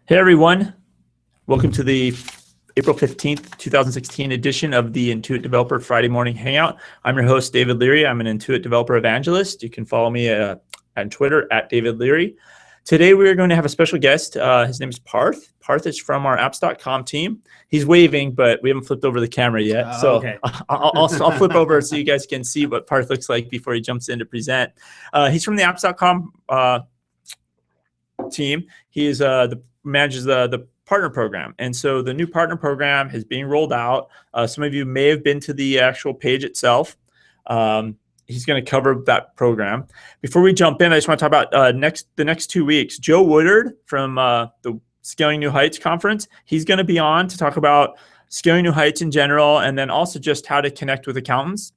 Hey everyone, welcome to the April 15th, 2016 edition of the Intuit Developer Friday Morning Hangout. I'm your host, David Leary. I'm an Intuit Developer Evangelist. You can follow me on Twitter at David Leary. Today we're going to have a special guest. His name is Parth. Parth is from our apps.com team. He's waving, but we haven't flipped over the camera yet. Okay. I'll flip over so you guys can see what Parth looks like before he jumps in to present. He's from the apps.com team. He manages the partner program. And so the new partner program is being rolled out. Some of you may have been to the actual page itself. He's going to cover that program. Before we jump in, I just want to talk about the next 2 weeks. Joe Woodard from the Scaling New Heights conference, he's going to be on to talk about Scaling New Heights in general, and then also just how to connect with accountants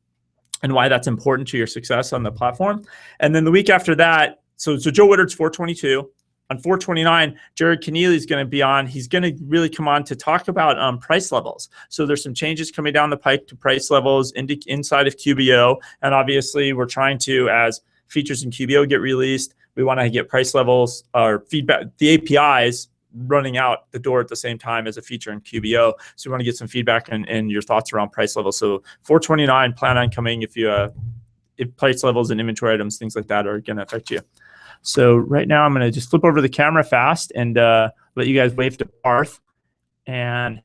and why that's important to your success on the platform. And then the week after that, so Joe Woodard's 422. On 429, Jared Keneally is going to be on. He's going to really come on to talk about price levels. So there's some changes coming down the pike to price levels inside of QBO. And obviously, we're trying to, as features in QBO get released, we want to get price levels or feedback, the APIs running out the door at the same time as a feature in QBO. So we want to get some feedback and your thoughts around price levels. So 429, plan on coming if price levels and inventory items, things like that are going to affect you. So right now I'm going to just flip over the camera fast and let you guys wave to Parth. And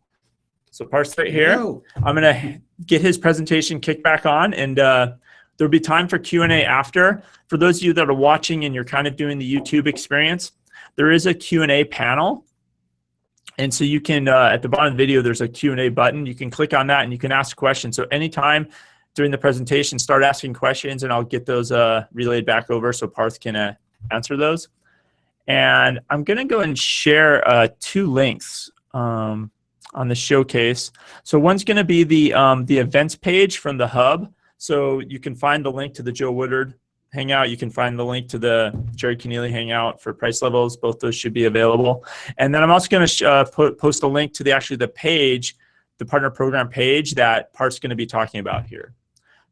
so Parth's right here. Yo. I'm going to get his presentation kicked back on, and there'll be time for Q&A after. For those of you that are watching and you're kind of doing the YouTube experience, there is a Q&A panel. And so you can, at the bottom of the video, there's a Q&A button. You can click on that and you can ask questions. So anytime during the presentation, start asking questions and I'll get those relayed back over so Parth can answer those. And I'm going to go and share 2 links on the showcase. So one's going to be the events page from the hub. So you can find the link to the Joe Woodard Hangout. You can find the link to the Jared Keneally Hangout for price levels. Both those should be available. And then I'm also going to post a link to the page, the partner program page that Parth's going to be talking about here.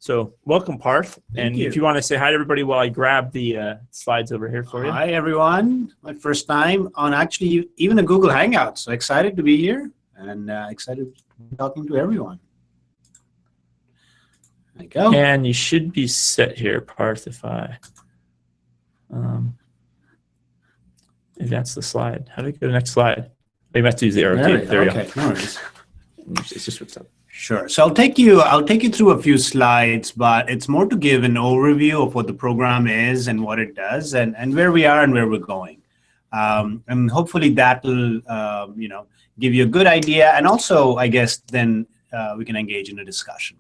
So welcome, Parth. Thank you. If you want to say hi to everybody while I grab the slides over here for you. Hi, everyone. My first time on actually even a Google Hangout. So excited to be here and excited to be talking to everyone. There you go. And you should be set here, Parth, if I advance the slide. How do I go to the next slide? You have to use the arrow key. There you go. Okay, no worries. It's just what's up. Sure. So I'll take you through a few slides, but it's more to give an overview of what the program is and what it does and where we are and where we're going. And hopefully that will give you a good idea. And also, I guess, then we can engage in a discussion.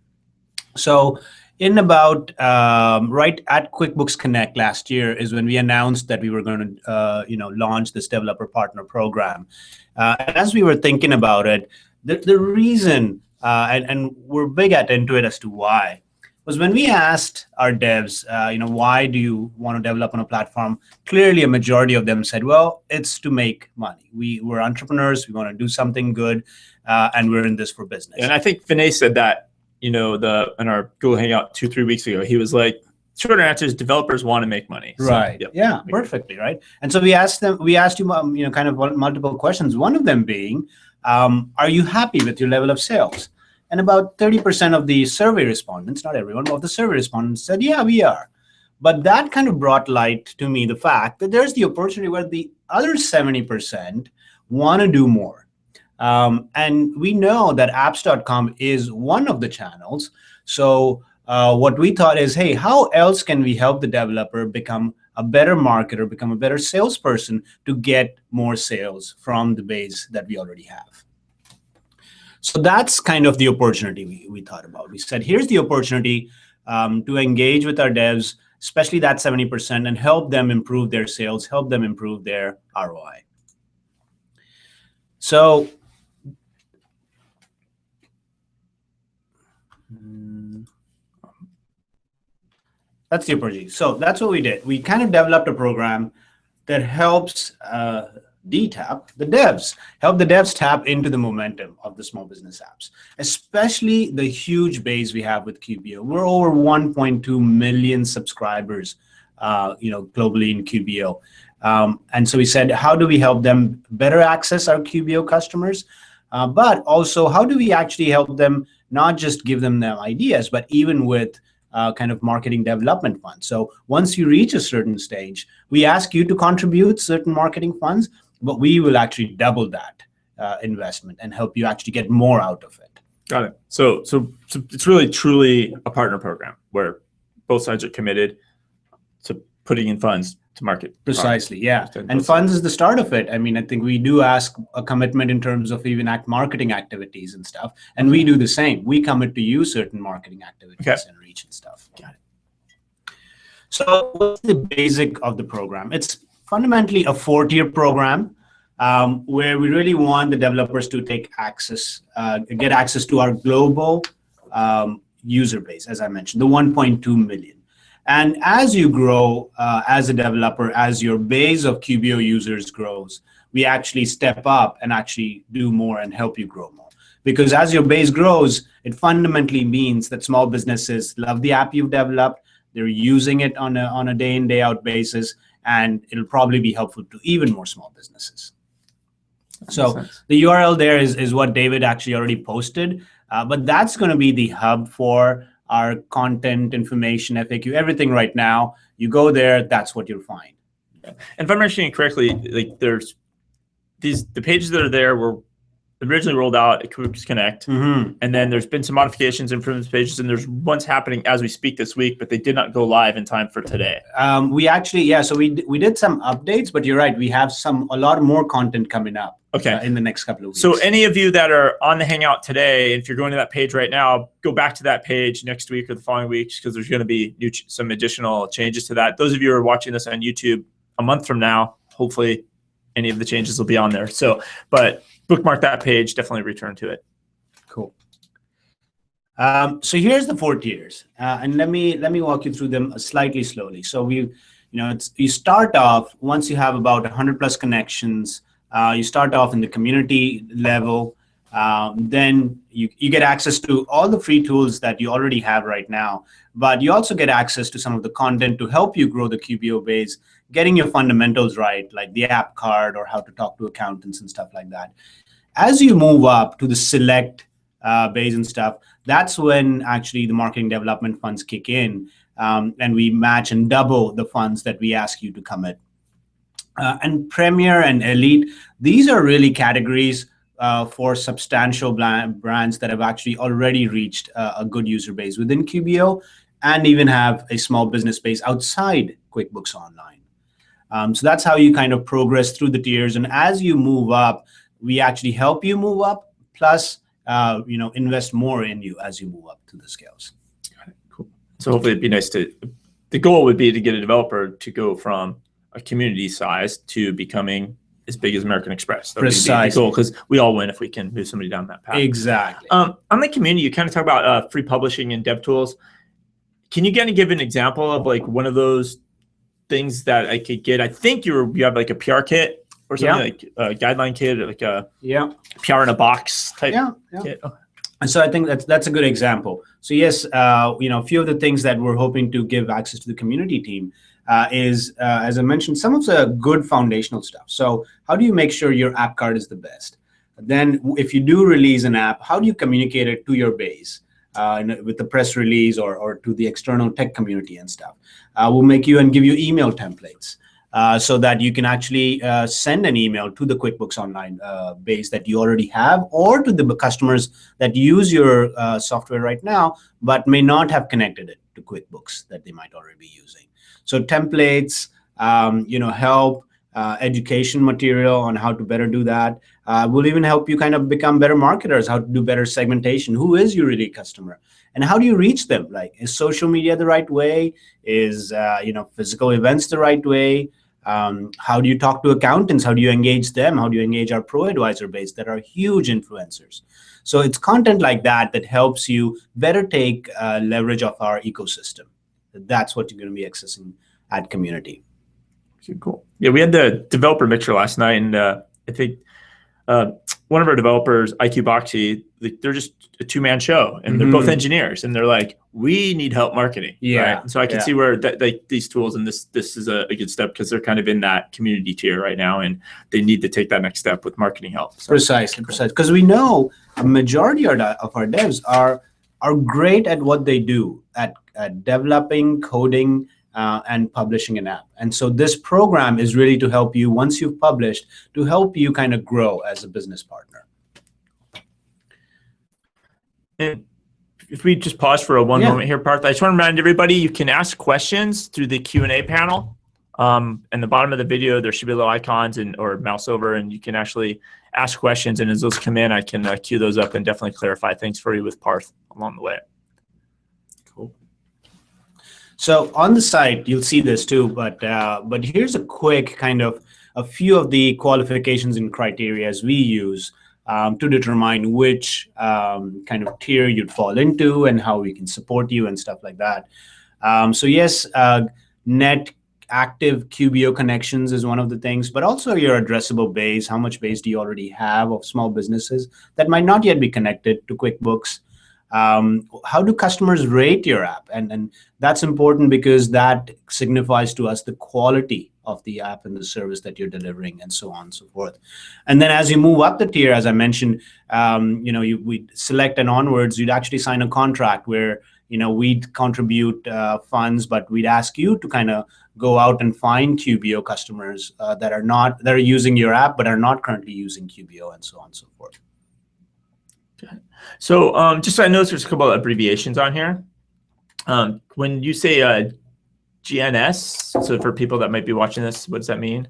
So in about right at QuickBooks Connect last year is when we announced that we were going to launch this developer partner program. And as we were thinking about it, the reason and we're big at Intuit as to why, was when we asked our devs, why do you want to develop on a platform? Clearly, a majority of them said, well, it's to make money. We're entrepreneurs. We want to do something good, and we're in this for business. And I think Vinay said that, in our Google Hangout 2-3 weeks ago. He was like, short answer is developers want to make money. So, right. Yep. Yeah, perfectly, right? And so we asked you, kind of multiple questions. One of them being, are you happy with your level of sales? And about 30% of the survey respondents, not everyone, but of the survey respondents said, yeah, we are. But that kind of brought light to me the fact that there's the opportunity where the other 70% want to do more. And we know that apps.com is one of the channels. So what we thought is, hey, how else can we help the developer become a better marketer, become a better salesperson to get more sales from the base that we already have? So that's kind of the opportunity we thought about. We said, here's the opportunity to engage with our devs, especially that 70%, and help them improve their sales, help them improve their ROI. So that's the opportunity. So that's what we did. We kind of developed a program that helps DTAP, the devs, help the devs tap into the momentum of the small business apps, especially the huge base we have with QBO. We're over 1.2 million subscribers, globally in QBO. And so we said, how do we help them better access our QBO customers? But also, how do we actually help them not just give them ideas, but even with kind of marketing development funds? So once you reach a certain stage, we ask you to contribute certain marketing funds, but we will actually double that investment and help you actually get more out of it. Got it. So it's really truly a partner program where both sides are committed to putting in funds to market. Precisely, yeah. And funds is the start of it. I mean, I think we do ask a commitment in terms of even marketing activities and stuff. And we do the same. We commit to use certain marketing activities and reach and stuff. Got it. So what's the basic of the program? It's fundamentally a 4-tier program where we really want the developers to get access to our global user base, as I mentioned, the 1.2 million. And as you grow as a developer, as your base of QBO users grows, we actually step up and actually do more and help you grow more. Because as your base grows, it fundamentally means that small businesses love the app you've developed. They're using it on a day in, day out basis, and it'll probably be helpful to even more small businesses. So the URL there is what David actually already posted, but that's going to be the hub for our content, information, FAQ, everything right now. You go there, that's what you'll find. And if I'm understanding correctly, like there's the pages that are there were originally rolled out at QuickBooks Connect, and then there's been some modifications, improvements pages, and there's ones happening as we speak this week, but they did not go live in time for today. We actually, so we did some updates, but you're right, we have a lot more content coming up. In the next couple of weeks. So any of you that are on the Hangout today, if you're going to that page right now, go back to that page next week or the following weeks, because there's going to be some additional changes to that. Those of you who are watching this on YouTube a month from now, hopefully any of the changes will be on there. So, but bookmark that page, definitely return to it. Cool. So here's the 4 tiers, and let me walk you through them slightly slowly. So you start off once you have about 100+ connections. You start off in the community level, then you get access to all the free tools that you already have right now, but you also get access to some of the content to help you grow the QBO base, getting your fundamentals right, like the app card or how to talk to accountants and stuff like that. As you move up to the select base and stuff, that's when actually the marketing development funds kick in, and we match and double the funds that we ask you to commit. And Premier and Elite, these are really categories for substantial brands that have actually already reached a good user base within QBO and even have a small business base outside QuickBooks Online. So that's how you kind of progress through the tiers. And as you move up, we actually help you move up, plus invest more in you as you move up to the scales. Cool. So hopefully it'd be nice the goal would be to get a developer to go from a community size to becoming as big as American Express. That would be the goal, because we all win if we can move somebody down that path. Exactly. On the community, you kind of talk about free publishing and dev tools. Can you kind of give an example of like one of those things that I could get? I think you have like a PR kit or something, like a guideline kit, or like a PR in a box type kit. And so I think that's a good example. So yes, a few of the things that we're hoping to give access to the community team is, as I mentioned, some of the good foundational stuff. So how do you make sure your app card is the best? Then if you do release an app, how do you communicate it to your base with the press release or to the external tech community and stuff? We'll make you and give you email templates so that you can actually send an email to the QuickBooks Online base that you already have, or to the customers that use your software right now, but may not have connected it to QuickBooks that they might already be using. So templates, help, education material on how to better do that. We'll even help you kind of become better marketers, how to do better segmentation. Who is your really customer? And how do you reach them? Like, is social media the right way? Is, physical events the right way? How do you talk to accountants? How do you engage them? How do you engage our pro advisor base that are huge influencers? So it's content like that that helps you better take leverage of our ecosystem. That's what you're going to be accessing at community. Okay, cool. Yeah, we had the developer mixer last night, and I think one of our developers, IQ Boxy, they're just a two-man show, and they're both engineers, and they're like, we need help marketing. Yeah. Right? And so I can see where these tools, and this is a good step, because they're kind of in that community tier right now, and they need to take that next step with marketing help. So, precisely. Because we know a majority of our devs are great at what they do, at developing, coding, and publishing an app. And so this program is really to help you, once you've published, to help you kind of grow as a business partner. And if we just pause for one moment here, Parth, I just want to remind everybody, you can ask questions through the Q&A panel. In the bottom of the video, there should be little icons or mouse over, and you can actually ask questions. And as those come in, I can queue those up and definitely clarify things for you with Parth along the way. Cool. So on the site, you'll see this too, but here's a quick kind of a few of the qualifications and criteria we use to determine which kind of tier you'd fall into and how we can support you and stuff like that. So yes, net active QBO connections is one of the things, but also your addressable base. How much base do you already have of small businesses that might not yet be connected to QuickBooks? How do customers rate your app? And that's important, because that signifies to us the quality of the app and the service that you're delivering, and so on and so forth. And then as you move up the tier, as I mentioned, we select and onwards, you'd actually sign a contract where, we'd contribute funds, but we'd ask you to kind of go out and find QBO customers that are using your app but are not currently using QBO, and so on and so forth. Okay. So just so I noticed, there's a couple of abbreviations on here. When you say GNS, so for people that might be watching this, what does that mean?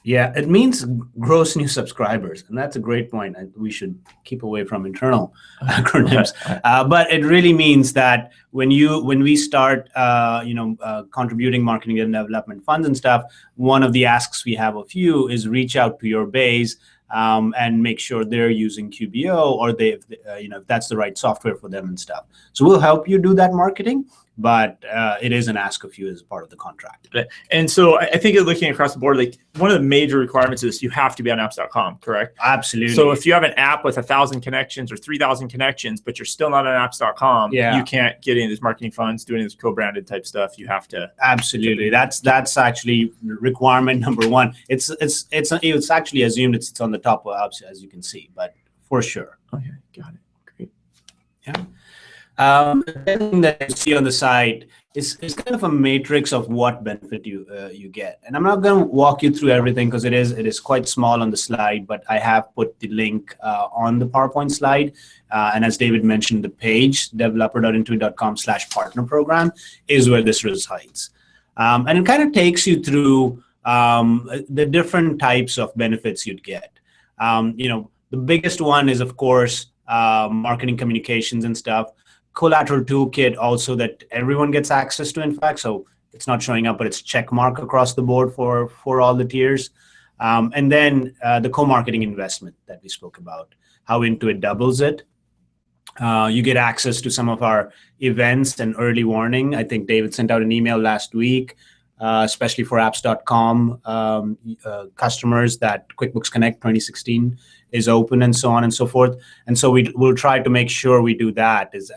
Yeah, it means gross new subscribers, and that's a great point. We should keep away from internal acronyms, but it really means that when we start, contributing marketing and development funds and stuff, one of the asks we have of you is reach out to your base and make sure they're using QBO, or if that's the right software for them and stuff. So we'll help you do that marketing, but it is an ask of you as part of the contract. And so I think looking across the board, like one of the major requirements is you have to be on apps.com, correct? Absolutely. So if you have an app with 1,000 connections or 3,000 connections, but you're still not on apps.com, you can't get any of these marketing funds, do any of this co-branded type stuff. You have to. Absolutely. That's actually requirement number one. It's actually assumed it's on the top of apps, as you can see, but for sure. Okay, got it. Great. Yeah. The thing that you see on the side is kind of a matrix of what benefit you get. And I'm not going to walk you through everything, because it is quite small on the slide, but I have put the link on the PowerPoint slide. And as David mentioned, the page, developer.intuit.com/partner program, is where this resides. And it kind of takes you through the different types of benefits you'd get. The biggest one is, of course, marketing communications and stuff. Collateral toolkit also that everyone gets access to, in fact, so it's not showing up, but it's check mark across the board for all the tiers. And then the co-marketing investment that we spoke about, how Intuit doubles it. You get access to some of our events and early warning. I think David sent out an email last week, especially for apps.com customers, that QuickBooks Connect 2016 is open, and so on and so forth. And so we'll try to make sure we do that, is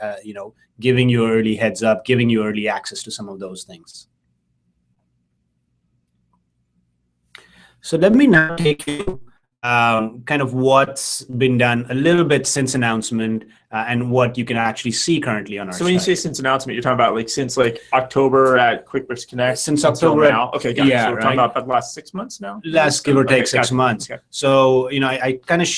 giving you early heads up, giving you early access to some of those things. So let me now take you kind of what's been done a little bit since announcement and what you can actually see currently on our site. So when you say since announcement, you're talking about like since like October at QuickBooks Connect? Since October now? Okay, got it. So we're talking about the last 6 months now? Last give or take 6 months. Okay. So, I kind of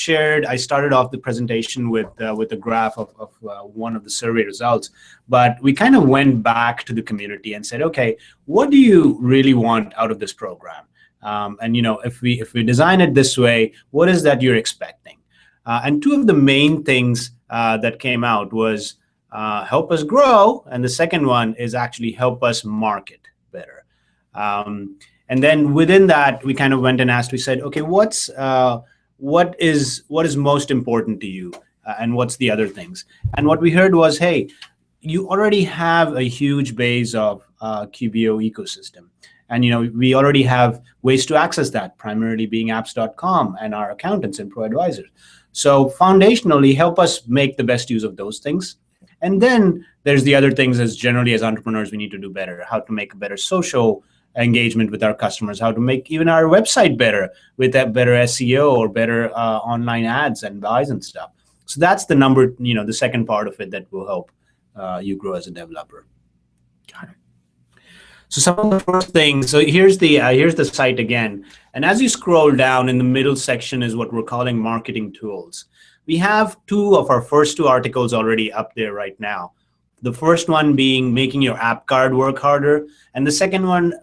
I started off the presentation with a graph of one of the survey results, but we kind of went back to the community and said, okay, what do you really want out of this program? And if we design it this way, what is that you're expecting? And two of the main things that came out was help us grow, and the second one is actually help us market better. And then within that, we kind of went and asked. We said, okay, what is most important to you, and what's the other things? And what we heard was, hey, you already have a huge base of QBO ecosystem. And we already have ways to access that, primarily being apps.com and our accountants and pro advisors. So foundationally, help us make the best use of those things. And then there's the other things as generally as entrepreneurs we need to do better, how to make a better social engagement with our customers, how to make even our website better with that better SEO or better online ads and buys and stuff. So that's the the second part of it that will help you grow as a developer. Got it. So some of the first things, so here's the site again. And as you scroll down, in the middle section is what we're calling marketing tools. We have two of our first two articles already up there right now. The first one being making your app card work harder. And the second one,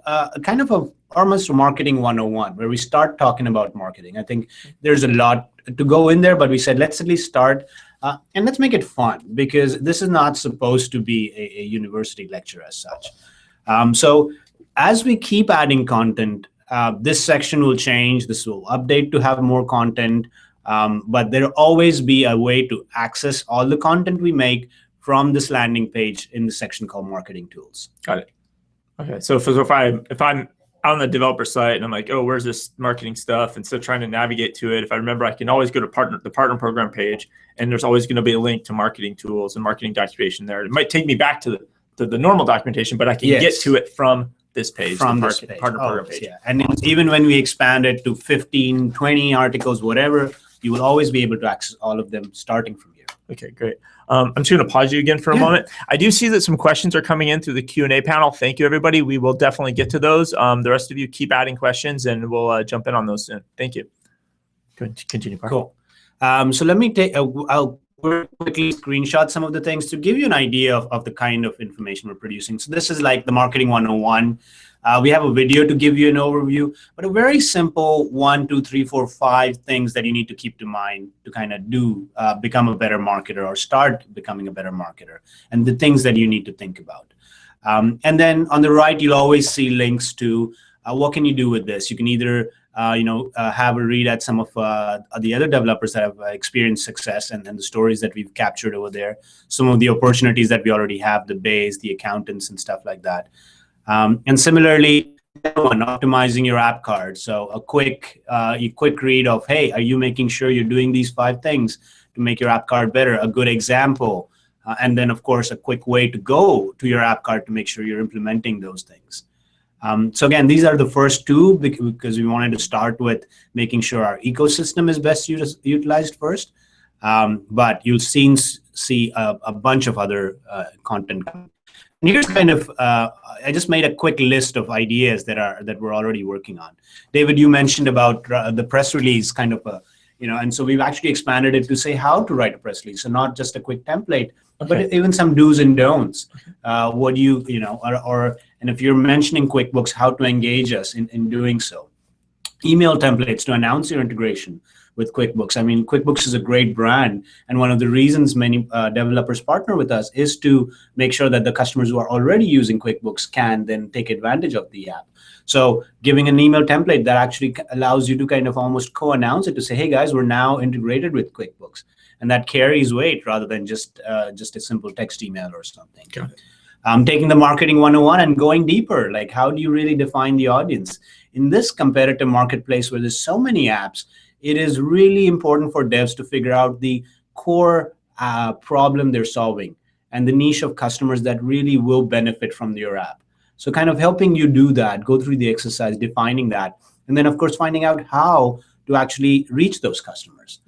kind of almost a marketing 101, where we start talking about marketing. I think there's a lot to go in there, but we said, let's at least start and let's make it fun, because this is not supposed to be a university lecture as such. So as we keep adding content, this section will change. This will update to have more content, but there'll always be a way to access all the content we make from this landing page in the section called Marketing Tools. Got it. Okay, so if I'm on the developer site and I'm like, oh, where's this marketing stuff? And so trying to navigate to it, if I remember, I can always go to the partner program page, and there's always going to be a link to marketing tools and marketing documentation there. It might take me back to the normal documentation, but I can get to it from this page, from this page. Partner program page. Yeah. And even when we expand it to 15, 20 articles, whatever, you will always be able to access all of them starting from here. Okay, great. I'm just going to pause you again for a moment. I do see that some questions are coming in through the Q&A panel. Thank you, everybody. We will definitely get to those. The rest of you keep adding questions, and we'll jump in on those soon. Thank you. Continue, Parth. Cool. So let me I'll quickly screenshot some of the things to give you an idea of the kind of information we're producing. So this is like the Marketing 101. We have a video to give you an overview, but a very simple 1, 2, 3, 4, 5 things that you need to keep in mind to kind of become a better marketer or start becoming a better marketer, and the things that you need to think about. And then on the right, you'll always see links to what can you do with this. You can either have a read at some of the other developers that have experienced success and the stories that we've captured over there, some of the opportunities that we already have, the base, the accountants and stuff like that. And similarly, on optimizing your app card. So a quick read of, hey, are you making sure you're doing these 5 things to make your app card better? A good example. And then, of course, a quick way to go to your app card to make sure you're implementing those things. So again, these are the first 2 because we wanted to start with making sure our ecosystem is best utilized first. But you'll soon see a bunch of other content. And here's kind of, I just made a quick list of ideas that we're already working on. David, you mentioned about the press release kind of, and so we've actually expanded it to say how to write a press release. So not just a quick template, but even some do's and don'ts. What do you, and if you're mentioning QuickBooks, how to engage us in doing so. Email templates to announce your integration with QuickBooks. I mean, QuickBooks is a great brand, and one of the reasons many developers partner with us is to make sure that the customers who are already using QuickBooks can then take advantage of the app. So giving an email template that actually allows you to kind of almost co-announce it to say, hey guys, we're now integrated with QuickBooks, and that carries weight rather than just a simple text email or something. Got it. Taking the Marketing 101 and going deeper, like how do you really define the audience? In this competitive marketplace where there's so many apps, it is really important for devs to figure out the core problem they're solving and the niche of customers that really will benefit from your app. So kind of helping you do that, go through the exercise, defining that, and then of course finding out how to actually reach those customers,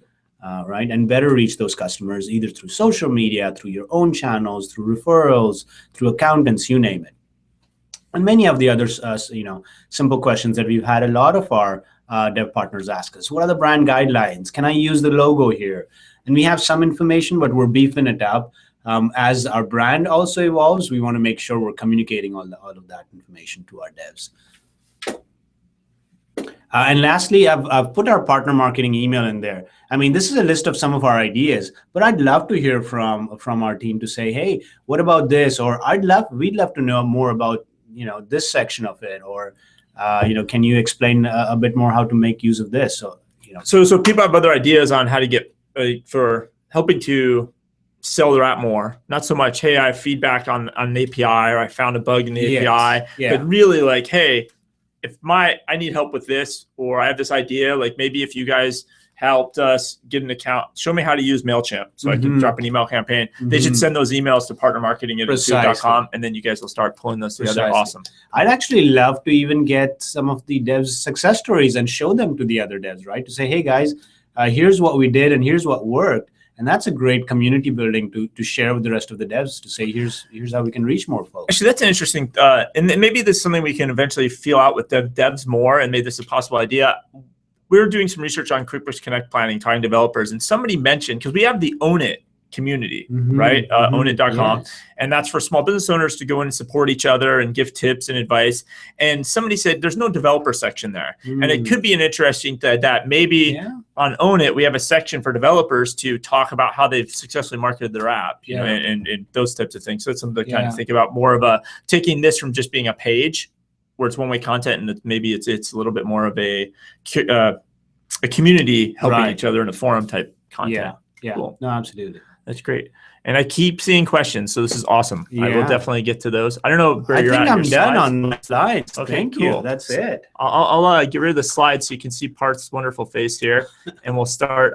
right? And better reach those customers either through social media, through your own channels, through referrals, through accountants, you name it. And many of the other, simple questions that we've had a lot of our dev partners ask us. What are the brand guidelines? Can I use the logo here? And we have some information, but we're beefing it up. As our brand also evolves, we want to make sure we're communicating all of that information to our devs. And lastly, I've put our partner marketing email in there. I mean, this is a list of some of our ideas, but I'd love to hear from our team to say, hey, what about this? Or we'd love to know more about this section of it, or can you explain a bit more how to make use of this? So people have other ideas on how to get for helping to sell their app more. Not so much, hey, I have feedback on an API, or I found a bug in the API, but really like, hey, if I need help with this, or I have this idea, like maybe if you guys helped us get an account, show me how to use MailChimp so I can drop an email campaign. They should send those emails to partnermarketing@intuit.com, and then you guys will start pulling those together. Awesome. I'd actually love to even get some of the devs' success stories and show them to the other devs, right? To say, hey guys, here's what we did and here's what worked. And that's a great community building to share with the rest of the devs, to say, here's how we can reach more folks. Actually, that's an interesting, and maybe this is something we can eventually feel out with devs more, and maybe this is a possible idea. We were doing some research on QuickBooks Connect planning, talking to developers, and somebody mentioned, because we have the Own It community, right? Ownit.com. Yes. And that's for small business owners to go in and support each other and give tips and advice. And somebody said there's no developer section there. And it could be an interesting that maybe on Own It, we have a section for developers to talk about how they've successfully marketed their app, you know, and those types of things. So it's something to kind of think about, more of taking this from just being a page where it's one-way content, and maybe it's a little bit more of a community helping each other in a forum type content. Yeah, cool. No, absolutely. That's great. And I keep seeing questions, so this is awesome. I will definitely get to those. I don't know where you're at. I think I'm done on my slides. Okay, Thank cool. you. That's it. I'll get rid of the slides so you can see Part's wonderful face here, and we'll start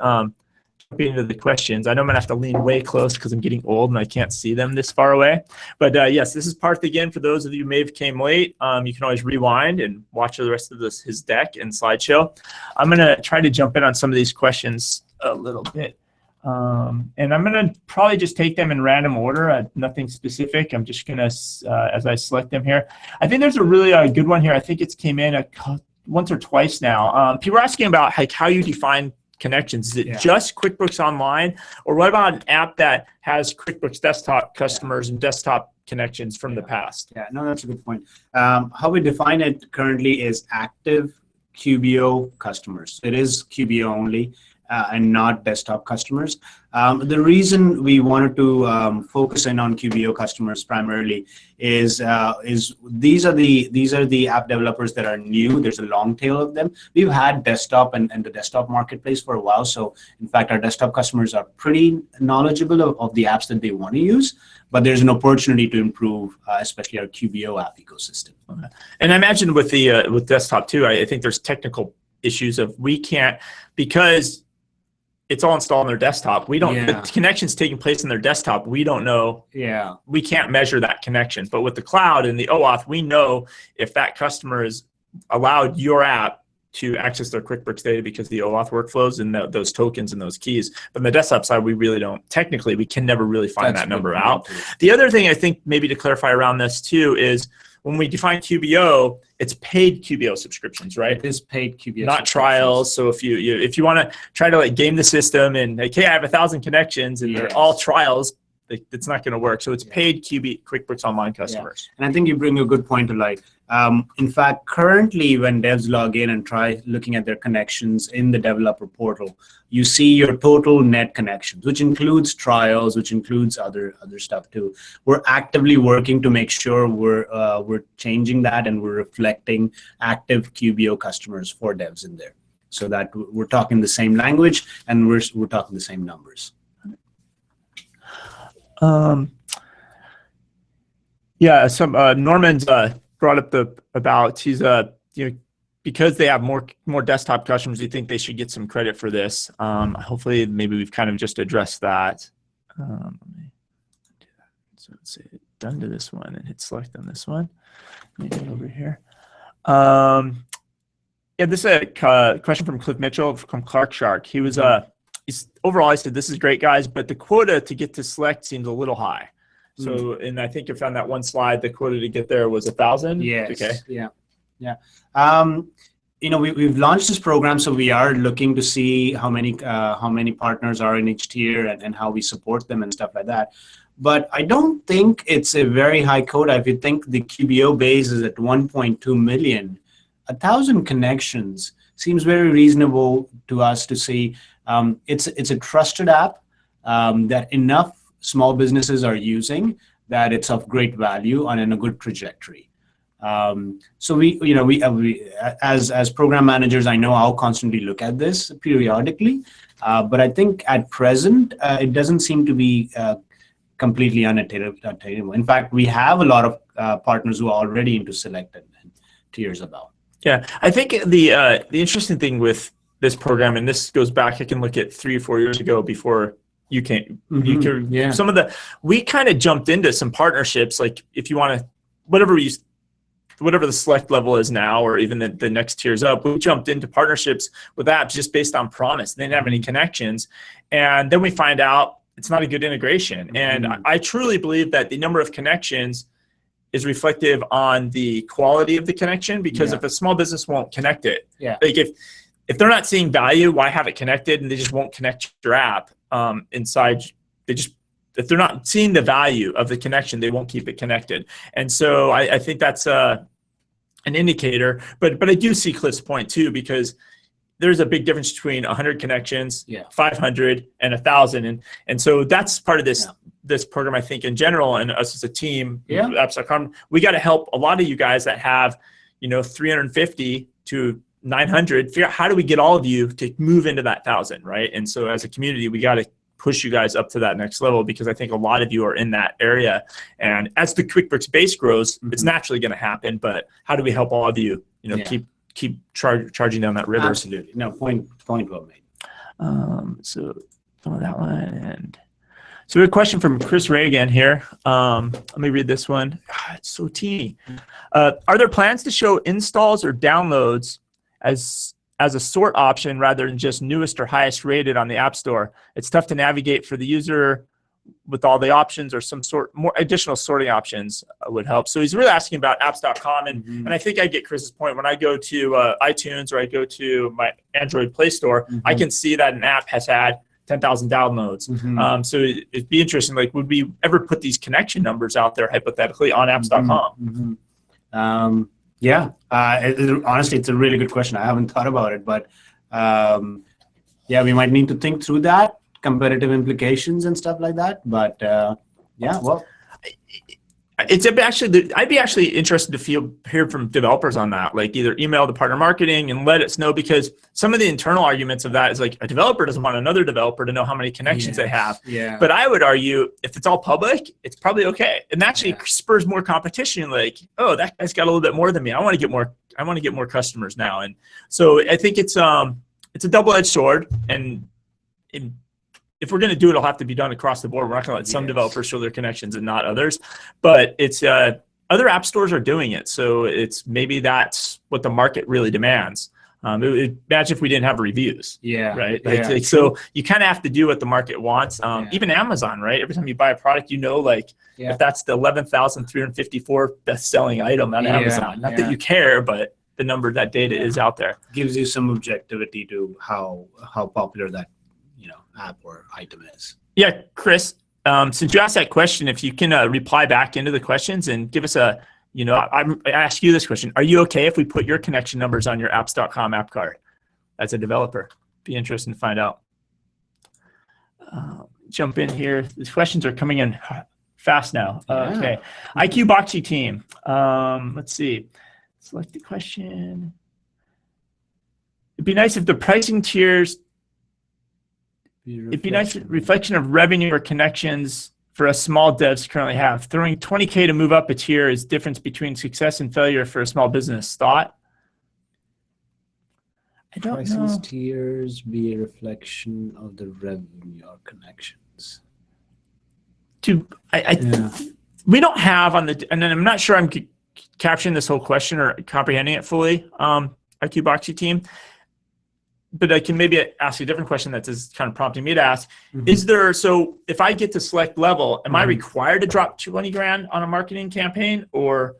jumping into the questions. I know I'm gonna have to lean way close because I'm getting old and I can't see them this far away. But yes, this is Part again. For those of you who may have came late, you can always rewind and watch the rest of his deck and slideshow. I'm gonna try to jump in on some of these questions a little bit. And I'm going to probably just take them in random order, nothing specific. I'm just going to, as I select them here, I think there's a really good one here. I think it's came in once or twice now. People are asking about like how you define connections. Is it just QuickBooks Online, or what about an app that has QuickBooks Desktop customers and desktop connections from the past? Yeah, no, that's a good point. How we define it currently is active QBO customers. It is QBO only. And not desktop customers. The reason we wanted to focus in on QBO customers primarily is these are the app developers that are new. There's a long tail of them. We've had desktop and the desktop marketplace for a while. So in fact, our desktop customers are pretty knowledgeable of the apps that they want to use. But there's an opportunity to improve, especially our QBO app ecosystem. Okay. And I imagine with desktop too, I think there's technical issues of we can't, because it's all installed on their desktop. We don't, the connection's taking place in their desktop. We don't know. We can't measure that connection. But with the cloud and the OAuth, we know if that customer has allowed your app to access their QuickBooks data because the OAuth workflows and those tokens and those keys. But on the desktop side, we really don't. Technically, we can never really find that number out. The other thing I think maybe to clarify around this too is when we define QBO, it's paid QBO subscriptions, right? It is paid QBO, not trials. So if you want to try to like game the system and like, hey, I have 1,000 connections and they're all trials, it's not going to work. So it's paid QuickBooks Online customers. And I think you bring a good point to light. In fact, currently when devs log in and try looking at their connections in the developer portal, you see your total net connections, which includes trials, which includes other stuff too. We're actively working to make sure we're changing that and we're reflecting active QBO customers for devs in there, so that we're talking the same language and we're talking the same numbers. Norman's brought up he's because they have more desktop customers, you think they should get some credit for this. Hopefully maybe we've kind of just addressed that. Let me do that. So let's say done to this one and hit select on this one. Let me get over here. This is a question from Cliff Mitchell from Clark Shark. He was overall, I said, this is great, guys, but the quota to get to select seems a little high. So, and I think you found that one slide, the quota to get there was 1,000. Yes. Okay. Yeah. We've launched this program, so we are looking to see how many partners are in each tier and how we support them and stuff like that. But I don't think it's a very high quota. If you think the QBO base is at 1.2 million, 1,000 connections seems very reasonable to us to see. It's a trusted app that enough small businesses are using that it's of great value and in a good trajectory. So we as program managers, I know I'll constantly look at this periodically, but I think at present it doesn't seem to be completely unattainable. In fact, we have a lot of partners who are already into select and tiers above. Yeah, I think the interesting thing with this program, and this goes back, I can look at 3 or 4 years ago before you came. You could, Yeah. we kind of jumped into some partnerships. Like if you want to, whatever the select level is now, or even the next tiers up, we jumped into partnerships with apps just based on promise. They didn't have any connections, and then we find out it's not a good integration. And I truly believe that the number of connections is reflective on the quality of the connection, because if a small business won't connect it, like if they're not seeing value, why have it connected? And they just won't connect your app inside. If they're not seeing the value of the connection, they won't keep it connected. And so I think that's an indicator. But I do see Cliff's point too, because there's a big difference between 100 connections, 500, and 1,000, and so that's part of this program. I think in general, and us as a team, apps.com, we got to help a lot of you guys that have 350 to 900 figure out how do we get all of you to move into that 1,000, right? And so as a community, we got to push you guys up to that next level, because I think a lot of you are in that area. And as the QuickBooks base grows, it's naturally going to happen. But how do we help all of you, keep charging down that river? Absolutely. No, point well made. So some of that one. And so we have a question from Chris Reagan here. Let me read this one. God, it's so teeny. Are there plans to show installs or downloads as a sort option rather than just newest or highest rated on the App Store? It's tough to navigate for the user with all the options, or some sort more additional sorting options would help. So he's really asking about apps.com, and I think I get Chris's point. When I go to iTunes or I go to my Android Play Store, I can see that an app has had 10,000 downloads. So it'd be interesting, like, would we ever put these connection numbers out there hypothetically on apps.com? Honestly, it's a really good question. I haven't thought about it, but we might need to think through that, competitive implications and stuff like that. But I'd be actually interested to hear from developers on that. Like, either email the partner marketing and let us know, because some of the internal arguments of that is like, a developer doesn't want another developer to know how many connections they have. But I would argue, if it's all public, it's probably okay. And actually spurs more competition. Like, oh, that guy's got a little bit more than me. I want to get more customers now. And so I think it's a double-edged sword. And if we're going to do it, it'll have to be done across the board. We're not going to let some developers show their connections and not others. But it's other app stores are doing it, so maybe that's what the market really demands. Imagine if we didn't have reviews. Right. So you kind of have to do what the market wants. Even Amazon, right? Every time you buy a product, if that's the 11,354 best-selling item on Amazon. Not that you care, but the number, that data is out there. Gives you some objectivity to how popular that app or item is. Yeah, Chris, since you asked that question, if you can reply back into the questions and give us I ask you this question: are you okay if we put your connection numbers on your apps.com app card as a developer? Be interesting to find out. Jump in here. These questions are coming in fast now. Okay. IQ Boxy team. Let's see. Select the question. It'd be nice if the pricing tiers. It'd be nice reflection of revenue or connections for us small devs currently have. Throwing $20K to move up a tier is difference between success and failure for a small business. Thought? I don't know. Tiers be a reflection of the revenue or connections. We don't have on the, and then I'm not sure I'm capturing this whole question or comprehending it fully. IQ Boxy team. But I can maybe ask you a different question that is kind of prompting me to ask. Is there, so if I get to select level, am I required to drop 20 grand on a marketing campaign, or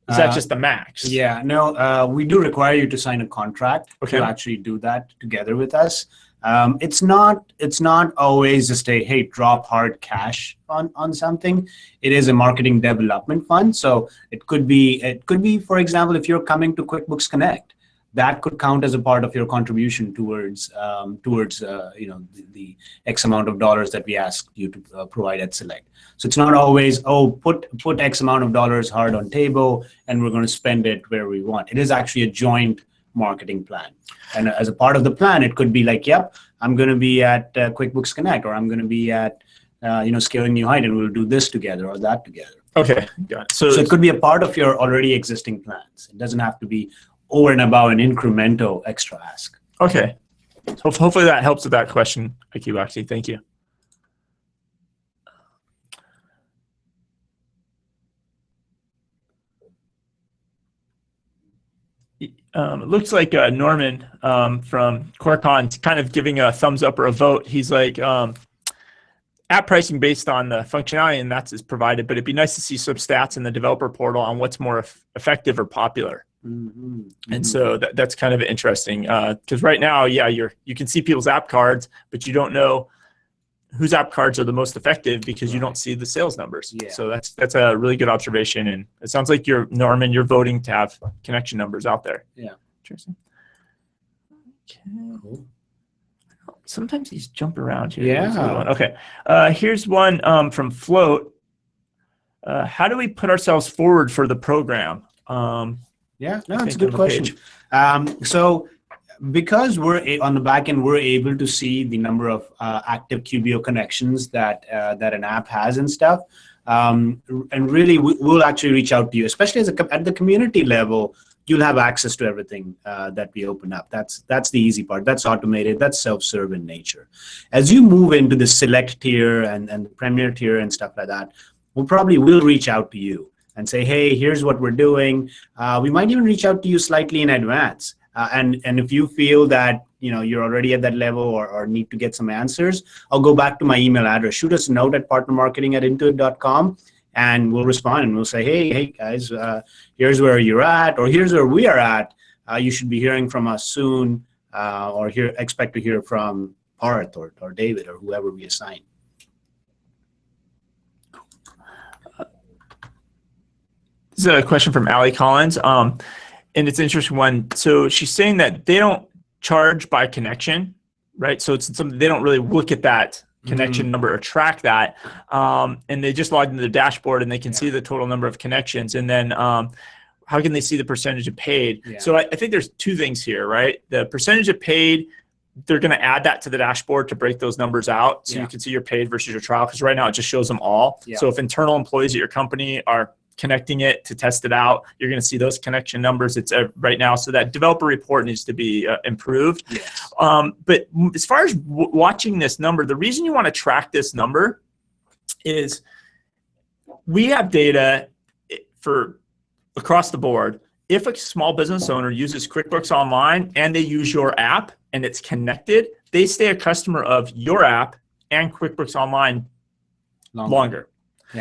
is that just the max? We do require you to sign a contract to actually do that together with us. It's not always just hey, drop hard cash on something. It is a marketing development fund. So it could be, for example, if you're coming to QuickBooks Connect, that could count as a part of your contribution towards the X amount of dollars that we ask you to provide at Select. So it's not always, put X amount of dollars hard on table and we're going to spend it where we want. It is actually a joint marketing plan. And as a part of the plan, it could be like, yep, I'm going to be at QuickBooks Connect, or I'm going to be at Scaling New Height, and we'll do this together or that together. Okay, got it. So it could be a part of your already existing plans. It doesn't have to be over and above an incremental extra ask. Okay. So hopefully that helps with that question, Akibaxi. Thank you. It looks like Norman from Quircon's kind of giving a thumbs up or a vote. He's like, app pricing based on the functionality, and that's is provided, but it'd be nice to see some stats in the developer portal on what's more effective or popular. And so that's kind of interesting because right now, yeah, you can see people's app cards, but you don't know whose app cards are the most effective because you don't see the sales numbers. So that's a really good observation, and it sounds like Norman, you're voting to have connection numbers out there. Yeah, interesting. Okay. Cool. Sometimes these jump around here. Yeah. Okay. Here's one from Float. How do we put ourselves forward for the program? Yeah, no, it's a good question. So because we're on the back end, we're able to see the number of active QBO connections that an app has and stuff. And really, we'll actually reach out to you, especially at the community level. You'll have access to everything that we open up. That's the easy part. That's automated. That's self-serve in nature. As you move into the select tier and the premier tier and stuff like that, we'll reach out to you and say, hey, here's what we're doing. We might even reach out to you slightly in advance. And if you feel that you're already at that level or need to get some answers, I'll go back to my email address. Shoot us a note at partnermarketing@intuit.com, and we'll respond and we'll say, hey guys, here's where you're at, or here's where we are at. You should be hearing from us soon, or expect to hear from Parth or David or whoever we assign. This is a question from Allie Collins, and it's an interesting one. So she's saying that they don't charge by connection, right? So it's something they don't really look at that connection number or track that, and they just log into the dashboard and they can see the total number of connections, and then how can they see the percentage of paid? So I think there's two things here, right? The percentage of paid, they're going to add that to the dashboard to break those numbers out, so you can see your paid versus your trial, because right now it just shows them all. So if internal employees at your company are connecting it to test it out, you're going to see those connection numbers. It's right now, so that developer report needs to be improved. But as far as watching this number, the reason you want to track this number is we have data for across the board. If a small business owner uses QuickBooks Online and they use your app and it's connected, they stay a customer of your app and QuickBooks Online longer.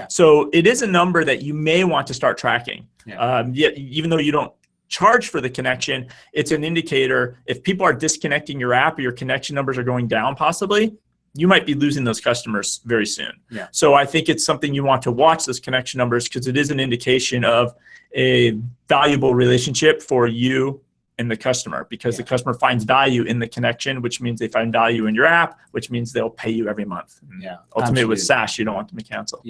So it is a number that you may want to start tracking. Even though you don't charge for the connection, it's an indicator. If people are disconnecting your app or your connection numbers are going down possibly, you might be losing those customers very soon. So I think it's something you want to watch, those connection numbers, because it is an indication of a valuable relationship for you and the customer, because the customer finds value in the connection, which means they find value in your app, which means they'll pay you every month. Ultimately, with SaaS, you don't want them to cancel.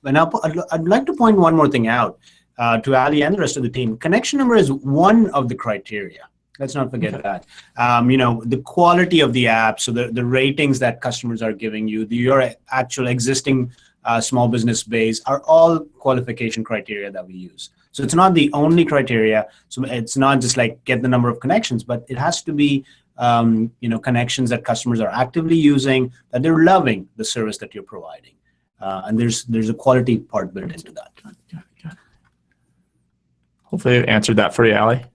But now I'd like to point one more thing out to Ali and the rest of the team. Connection number is one of the criteria. Let's not forget that. The quality of the app, so the ratings that customers are giving you, your actual existing small business base are all qualification criteria that we use. So it's not the only criteria. So it's not just like get the number of connections, but it has to be connections that customers are actively using, that they're loving the service that you're providing, and there's a quality part built into that. Hopefully, I answered that for you, Ali.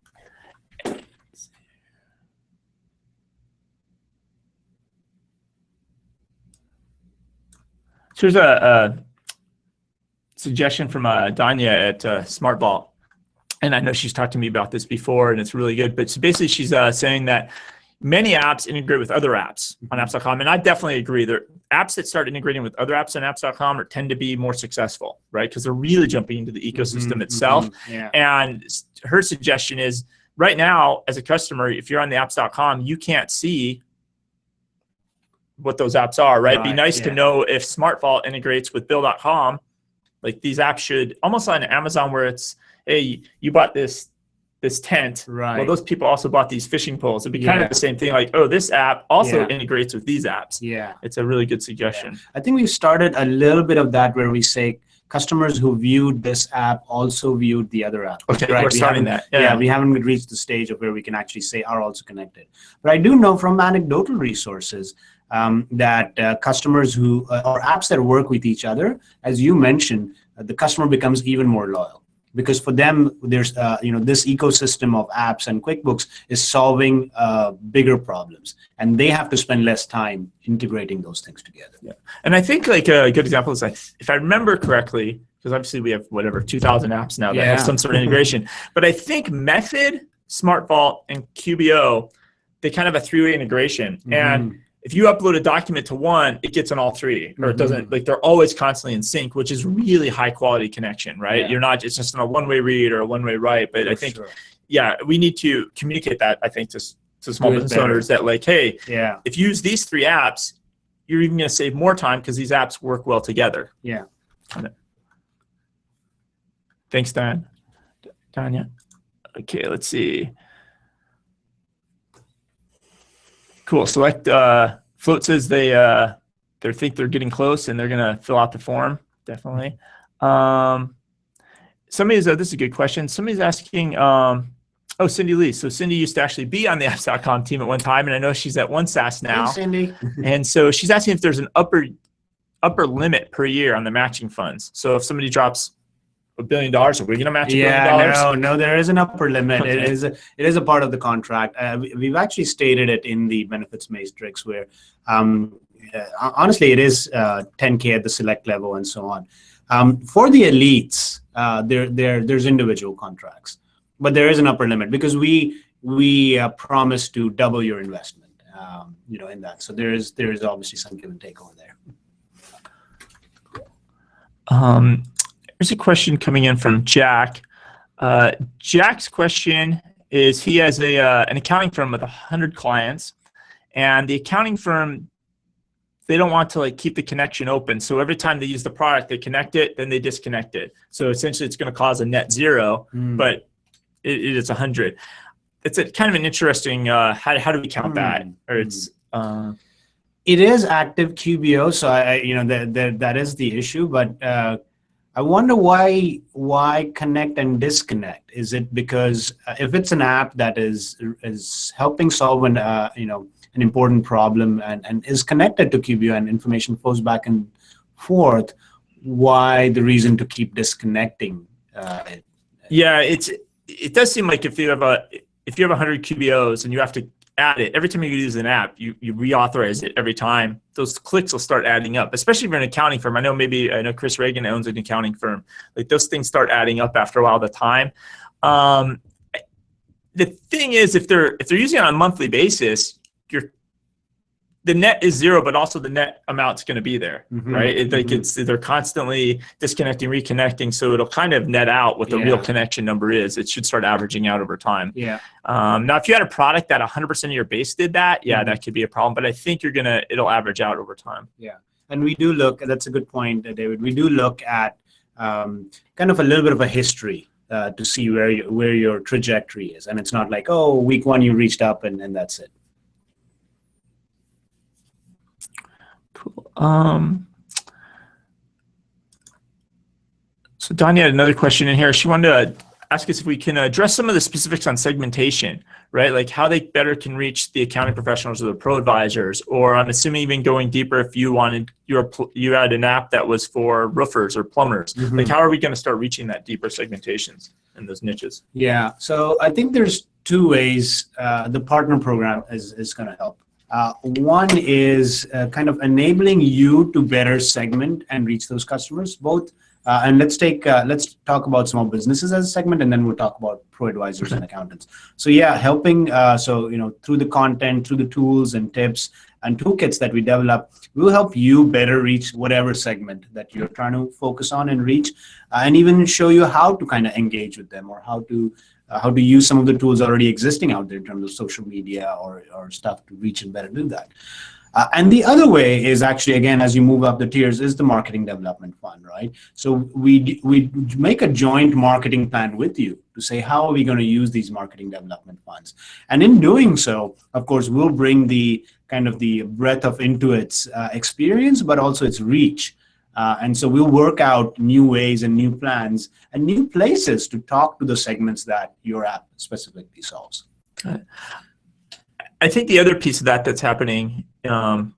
So here's a suggestion from Danya at SmartVault, and I know she's talked to me about this before, and it's really good. But so basically, she's saying that many apps integrate with other apps on apps.com, and I definitely agree. There apps that start integrating with other apps on apps.com tend to be more successful, right? Because they're really jumping into the ecosystem itself. And her suggestion is, right now, as a customer, if you're on the apps.com, you can't see what those apps are, right? It'd be nice to know if SmartVault integrates with Bill.com. Like these apps should, almost on Amazon, where it's, hey, you bought this tent. Well, those people also bought these fishing poles. It'd be kind of the same thing. Like, oh, this app also integrates with these apps. It's a really good suggestion. I think we've started a little bit of that, where we say, customers who viewed this app also viewed the other app. Okay, right? we're starting that. Yeah, we haven't reached the stage of where we can actually say are also connected. But I do know from anecdotal resources that customers who or apps that work with each other, as you mentioned, the customer becomes even more loyal. Because for them, there's this ecosystem of apps and QuickBooks is solving bigger problems, and they have to spend less time integrating those things together. Yeah, and I think like a good example is if I remember correctly, because obviously we have whatever 2,000 apps now that have some sort of integration, but I think Method, SmartVault, and QBO, they kind of have a three-way integration, and if you upload a document to one, it gets on all three, or it doesn't. Like they're always constantly in sync, which is really high quality connection, right? Yeah. You're not, it's just in a one-way read or a one-way write. But I think, yeah, we need to communicate that, I think, to small business owners that like, hey, if you use these three apps, you're even going to save more time because these apps work well together. Yeah. Thanks, Tanya. Okay, let's see. Cool. Select Float says they think they're getting close and they're gonna fill out the form. Definitely. Somebody's this is a good question. Somebody's asking. Oh, Cindy Lee. So Cindy used to actually be on the apps.com team at one time, and I know she's at OneSaaS now. Hey, Cindy. And so she's asking if there's an upper limit per year on the matching funds. So if somebody drops $1 billion, are we going to match $1 billion? No, there is an upper limit. Okay. It is a part of the contract. We've actually stated it in the benefits matrix where, honestly, it is $10K at the select level and so on. For the elites, there's individual contracts, but there is an upper limit because we promise to double your investment, in that. So there is obviously some give and take over there. There's a question coming in from Jack. Jack's question is he has an accounting firm with 100 clients, and the accounting firm, they don't want to keep the connection open. So every time they use the product, they connect it, then they disconnect it. So essentially, it's going to cause a net zero, but it is 100. It's a kind of an interesting. How do we count that? Or it's. It is active QBO, so that is the issue, but. I wonder why connect and disconnect. Is it because if it's an app that is helping solve an important problem and is connected to QBO and information flows back and forth, why the reason to keep disconnecting it? Yeah, it does seem like if you have 100 QBOs and you have to add it every time you use an app, you reauthorize it every time, those clicks will start adding up, especially if you're an accounting firm. I know Chris Reagan owns an accounting firm. Like those things start adding up after a while the time. The thing is, if they're using it on a monthly basis, the net is zero, but also the net amount's going to be there, right? They're constantly disconnecting, reconnecting, so it'll kind of net out what the real connection number is. It should start averaging out over time. Yeah. Now, if you had a product that 100% of your base did that, that could be a problem. But I think it'll average out over time. Yeah, and we do look. That's a good point, David. We do look at kind of a little bit of a history to see where your trajectory is, and it's not like, oh, week one you reached up and that's it. Cool. So Danya had another question in here. She wanted to ask us if we can address some of the specifics on segmentation, right? Like how they better can reach the accounting professionals or the pro advisors, or I'm assuming even going deeper if you had an app that was for roofers or plumbers. Like how are we going to start reaching that deeper segmentations and those niches? Yeah, so I think there's two ways the partner program is going to help. One is kind of enabling you to better segment and reach those customers, both. And let's talk about small businesses as a segment, and then we'll talk about pro advisors and accountants. So yeah, helping. Through the content, through the tools and tips and toolkits that we develop, we'll help you better reach whatever segment that you're trying to focus on and reach, and even show you how to kind of engage with them or how to use some of the tools already existing out there in terms of social media or stuff to reach and better do that. And the other way is actually, again, as you move up the tiers, is the marketing development fund, right? So we make a joint marketing plan with you to say, how are we going to use these marketing development funds? And in doing so, of course, we'll bring the kind of the breadth of Intuit's experience, but also its reach And so we'll work out new ways and new plans and new places to talk to the segments that your app specifically solves. Okay. I think the other piece of that that's happening from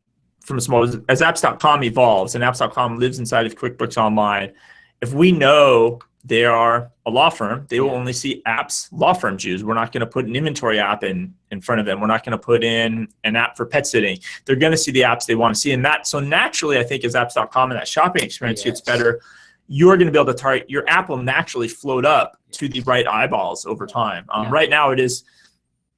a small, as apps.com evolves and apps.com lives inside of QuickBooks Online, if we know they are a law firm, they will only see apps law firms use. We're not going to put an inventory app in front of them. We're not going to put in an app for pet sitting. They're going to see the apps they want to see. And that, so naturally, I think as apps.com and that shopping experience gets better, you're going to be able to target, your app will naturally float up to the right eyeballs over time. Right now it's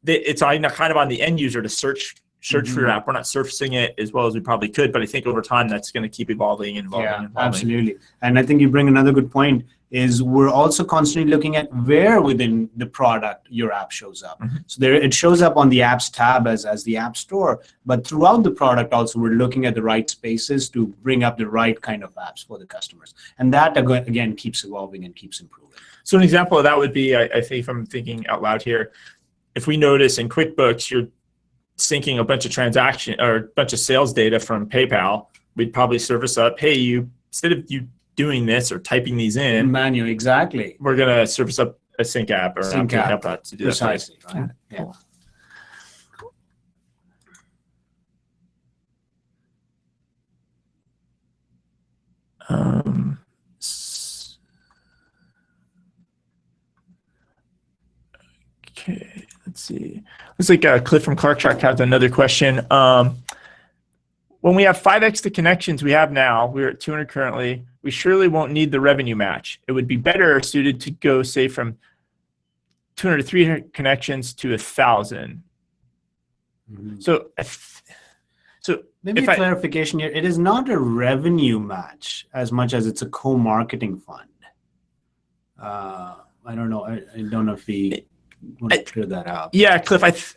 kind of on the end user to search for your app. We're not surfacing it as well as we probably could, but I think over time that's going to keep evolving and evolving. Yeah, absolutely. And I think you bring another good point, is we're also constantly looking at where within the product your app shows up. So there, it shows up on the apps tab as the app store, but throughout the product also we're looking at the right spaces to bring up the right kind of apps for the customers. And that again keeps evolving and keeps improving. So an example of that would be, I think if I'm thinking out loud here, if we notice in QuickBooks you're syncing a bunch of transaction or a bunch of sales data from PayPal, we'd probably surface up, hey, instead of you doing this or typing these in manual, exactly, we're gonna surface up a sync app or sync app app to do precisely, that. right? Yeah. Okay, let's see. Looks like Cliff from Clark Track has another question. When we have 5x the connections we have now, we're at 200 currently, we surely won't need the revenue match. It would be better suited to go, say, from 200 to 300 connections to 1,000. So maybe a clarification here. It is not a revenue match as much as it's a co-marketing fund. I don't know. I don't know if we want to clear that out. Yeah, Cliff,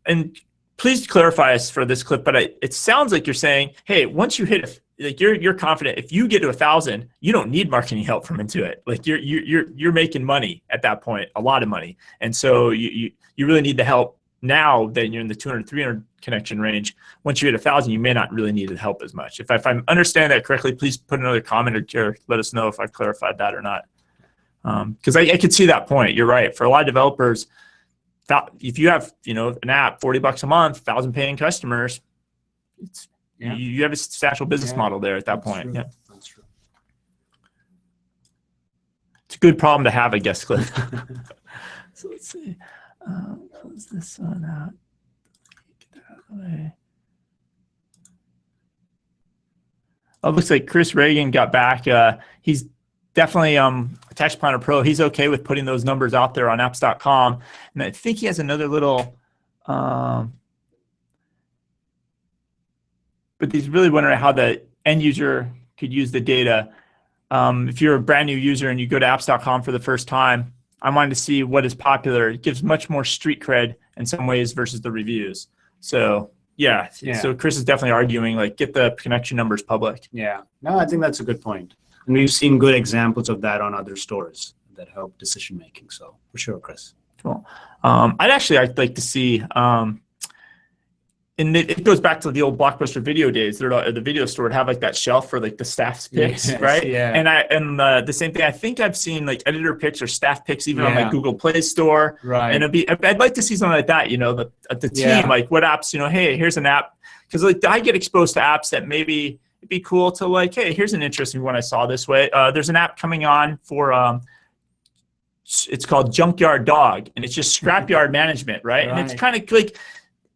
and please clarify us for this, Cliff, but it sounds like you're saying, hey, once you hit, like you're confident, if you get to 1,000, you don't need marketing help from Intuit. Like you're making money at that point, a lot of money. And so you really need the help now that you're in the 200, 300 connection range. Once you hit 1,000, you may not really need the help as much. If I understand that correctly, please put another comment or let us know if I clarified that or not. Because I could see that point. You're right. For a lot of developers, if you have an app, $40 a month, 1,000 paying customers, you have a substantial business model there at that point. True. Yeah, that's true. It's a good problem to have, I guess, Cliff. So let's see. Close this one out. Get that out of the way. Oh, it looks like Chris Reagan got back. He's definitely Tax Planner Pro. He's okay with putting those numbers out there on apps.com. And I think he has another little, but he's really wondering how the end user could use the data. If you're a brand new user and you go to apps.com for the first time, I wanted to see what is popular. It gives much more street cred in some ways versus the reviews. So yeah. So Chris is definitely arguing, like, get the connection numbers public. Yeah, no, I think that's a good point. And we've seen good examples of that on other stores that help decision making. So for sure, Chris. Cool. I'd like to see, and it goes back to the old Blockbuster video days. The video store would have like that shelf for like the staff's picks, right? Yeah. And the same thing. I think I've seen like editor picks or staff picks even on like Google Play Store. Right. And I'd like to see something like that. The team, like what apps. Hey, here's an app, because like I get exposed to apps that maybe it'd be cool to like, hey, here's an interesting one I saw this way. There's an app coming on for it's called Junkyard Dog, and it's just scrapyard management, right? And it's kind of like,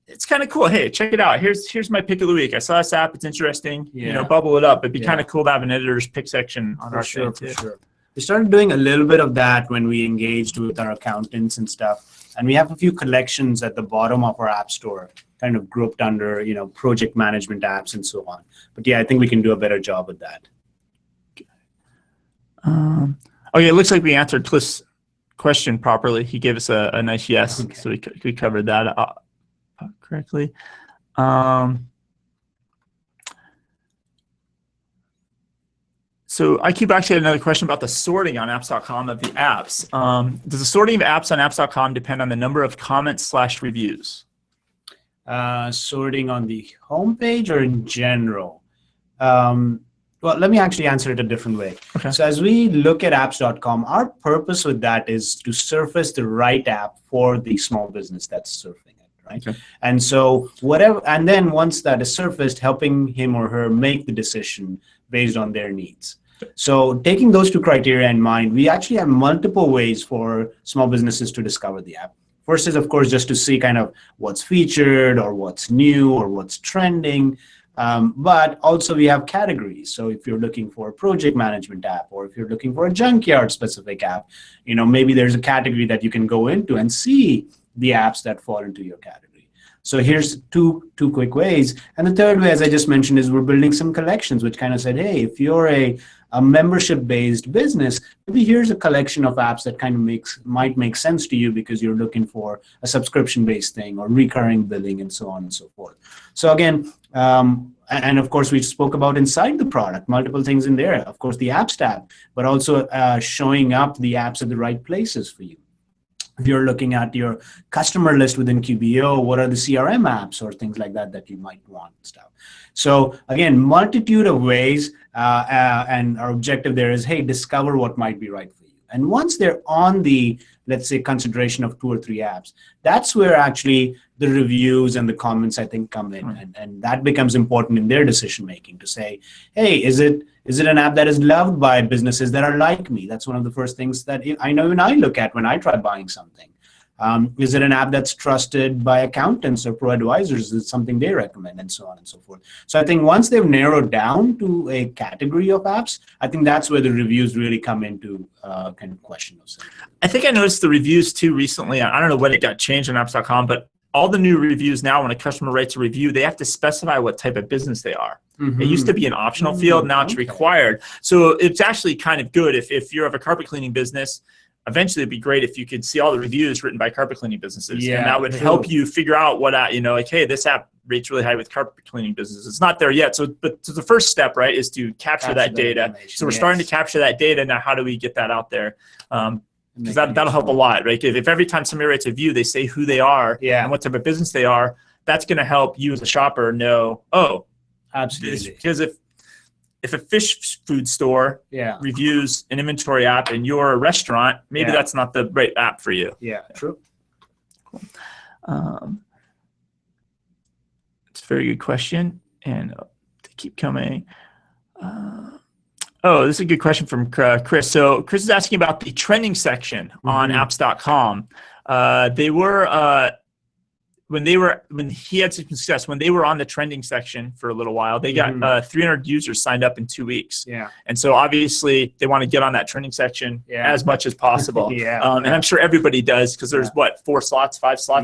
it's kind of cool. Hey, check it out. Here's my pick of the week. I saw this app. It's interesting. Bubble it up. It'd be kind of cool to have an editor's pick section on our show. For sure. We started doing a little bit of that when we engaged with our accountants and stuff. And we have a few collections at the bottom of our app store, kind of grouped under, project management apps and so on. But yeah, I think we can do a better job with that. Okay, it looks like we answered Cliff's question properly. He gave us a nice yes, so we covered that correctly. So I keep actually had another question about the sorting on apps.com of the apps. Does the sorting of apps on apps.com depend on the number of comments/reviews? Sorting on the homepage or in general? Well, let me actually answer it a different way. Okay. So as we look at apps.com, our purpose with that is to surface the right app for the small business that's surfing it, right? Okay. And so whatever, and then once that is surfaced, helping him or her make the decision based on their needs. So taking those two criteria in mind, we actually have multiple ways for small businesses to discover the app. First is, of course, just to see kind of what's featured or what's new or what's trending. But also we have categories. So if you're looking for a project management app, or if you're looking for a junkyard specific app, maybe there's a category that you can go into and see the apps that fall into your category. So here's two quick ways. And the third way, as I just mentioned, is we're building some collections, which kind of said, hey, if you're a membership-based business, maybe here's a collection of apps that kind of might make sense to you because you're looking for a subscription-based thing or recurring billing and so on and so forth. So again, and of course, we spoke about inside the product, multiple things in there. Of course, the apps tab, but also showing up the apps at the right places for you. If you're looking at your customer list within QBO, what are the CRM apps or things like that that you might want and stuff. So again, multitude of ways, and our objective there is, hey, discover what might be right for you. And once they're on the, let's say, consideration of 2 or 3 apps, that's where actually the reviews and the comments, I think, come in. And that becomes important in their decision making to say, hey, is it an app that is loved by businesses that are like me? That's one of the first things that I know when I look at when I try buying something. Is it an app that's trusted by accountants or pro advisors? Is it something they recommend, and so on and so forth? So I think once they've narrowed down to a category of apps, I think that's where the reviews really come into kind of question. I think I noticed the reviews too recently. I don't know when it got changed on apps.com, but all the new reviews now, when a customer writes a review, they have to specify what type of business they are. Mm-hmm. It used to be an optional field. Now it's required. So it's actually kind of good if you're of a carpet cleaning business. Eventually, it'd be great if you could see all the reviews written by carpet cleaning businesses. Yeah, and that would help you figure out what, like, hey, this app rates really high with carpet cleaning businesses. It's not there yet. So the first step, right, is to capture that data. So we're starting to capture that data. Now, how do we get that out there? Because that'll help a lot, right? If every time somebody writes a review, they say who they are and what type of business they are, that's going to help you as a shopper know, oh, absolutely. Because if a fish food store reviews an inventory app and you're a restaurant, maybe that's not the right app for you. Yeah, true. Cool. It's a very good question, and they keep coming. This is a good question from Chris. So Chris is asking about the trending section on apps.com. They were when he had some success, when they were on the trending section for a little while, they got 300 users signed up in 2 weeks. Yeah. And so obviously they want to get on that trending section as much as possible. And I'm sure everybody does, because there's 5 slots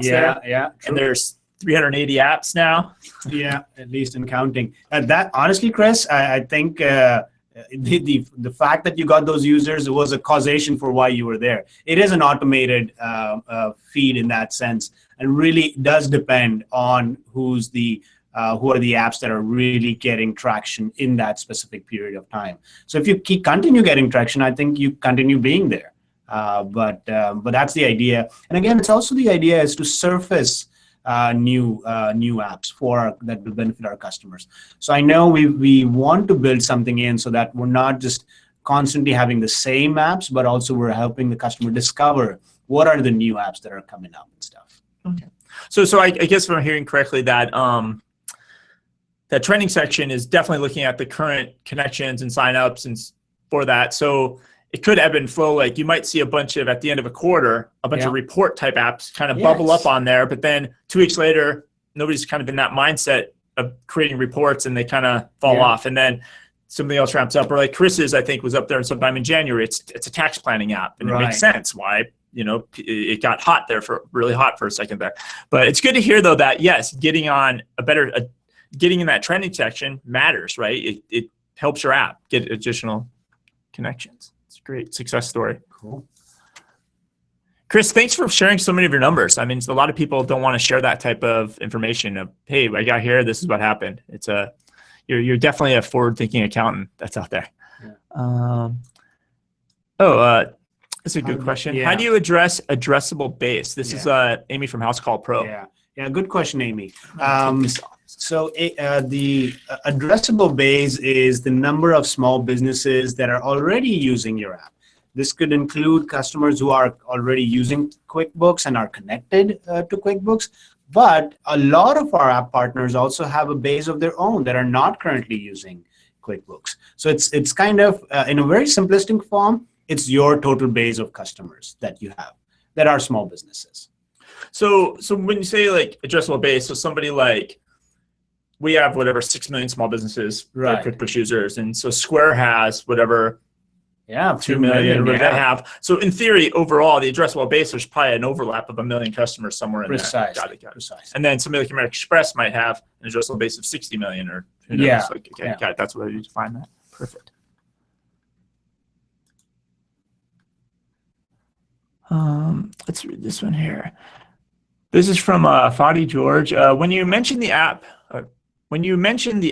there? Yeah. True. And there's 380 apps now. Yeah, at least in counting. And that, honestly, Chris, I think the fact that you got those users was a causation for why you were there. It is an automated feed in that sense, and really does depend on who are the apps that are really getting traction in that specific period of time. So if you continue getting traction, I think you continue being there. But that's the idea. And again, it's also the idea is to surface new apps that will benefit our customers. So I know we want to build something in so that we're not just constantly having the same apps, but also we're helping the customer discover what are the new apps that are coming up and stuff. Okay. So I guess if I'm hearing correctly, that that trending section is definitely looking at the current connections and signups and for that. So it could ebb and flow. Like you might see a bunch of, at the end of a quarter, a bunch of report type apps kind of bubble up on there, but then 2 weeks later, nobody's kind of in that mindset of creating reports and they kind of fall off. And then something else ramps up, or like Chris's, I think, was up there sometime in January. It's a tax planning app, and it makes sense why, it got hot there really hot for a second there. But it's good to hear though that yes, getting on getting in that trending section matters, right? It helps your app get additional connections. It's a great success story. Cool. Chris, thanks for sharing so many of your numbers. I mean, a lot of people don't want to share that type of information of, hey, I got here, this is what happened. It's you're definitely a forward-thinking accountant that's out there. That's a good question. How do you address addressable base? This is Amy from House Call Pro. Yeah, good question, Amy. So the addressable base is the number of small businesses that are already using your app. This could include customers who are already using QuickBooks and are connected to QuickBooks. But a lot of our app partners also have a base of their own that are not currently using QuickBooks. So it's kind of, in a very simplistic form, it's your total base of customers that you have that are small businesses. So when you say like addressable base, so somebody like, we have whatever 6 million small businesses, right, QuickBooks users, and so Square has whatever, 2 million, yeah. they have. So in theory, overall, the addressable base, there's probably an overlap of 1 million customers somewhere in there. Got it. Precisely. And then somebody like American Express might have an addressable base of 60 million, or who knows. Yeah. Like, okay, got it. That's what you define that. Perfect. Let's read this one here. This is from Fadi George. When you mention the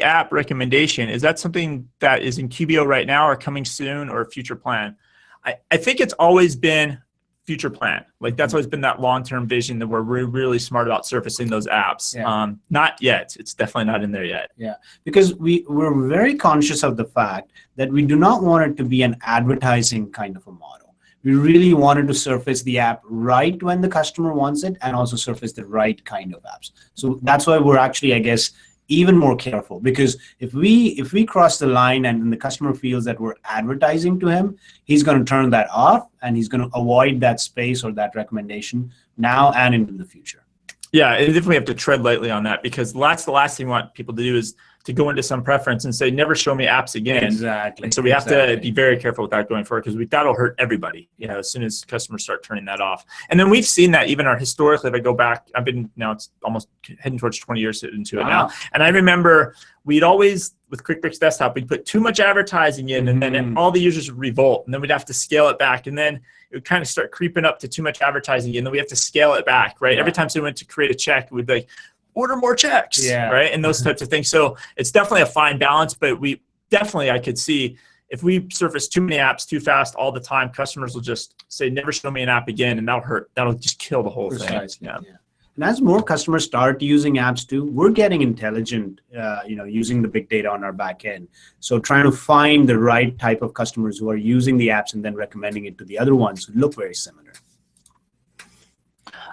app recommendation, is that something that is in QBO right now or coming soon or a future plan? I think it's always been future plan. Like that's always been that long-term vision that we're really smart about surfacing those apps. Yeah. Not yet. It's definitely not in there yet. Yeah, because we're very conscious of the fact that we do not want it to be an advertising kind of a model. We really wanted to surface the app right when the customer wants it and also surface the right kind of apps. So that's why we're actually, I guess, even more careful, because if we cross the line and the customer feels that we're advertising to him, he's going to turn that off and he's going to avoid that space or that recommendation now and into the future. Yeah, and definitely have to tread lightly on that, because that's the last thing we want people to do is to go into some preference and say, never show me apps again. Exactly. And so we have to be very careful with that going forward, because that'll hurt everybody, as soon as customers start turning that off. And then we've seen that even historically, if I go back, now it's almost heading towards 20 years into it now. And I remember we'd always, with QuickBooks Desktop, we'd put too much advertising in, and then all the users would revolt, and then we'd have to scale it back. And then it would kind of start creeping up to too much advertising, and then we have to scale it back, right? Every time someone went to create a check, we'd be like, order more checks, right? And those types of things. So it's definitely a fine balance, but I could see if we surface too many apps too fast all the time, customers will just say, never show me an app again, and that'll just kill the whole thing. Yeah. And as more customers start using apps too, we're getting intelligent, using the big data on our back end. So trying to find the right type of customers who are using the apps and then recommending it to the other ones who look very similar.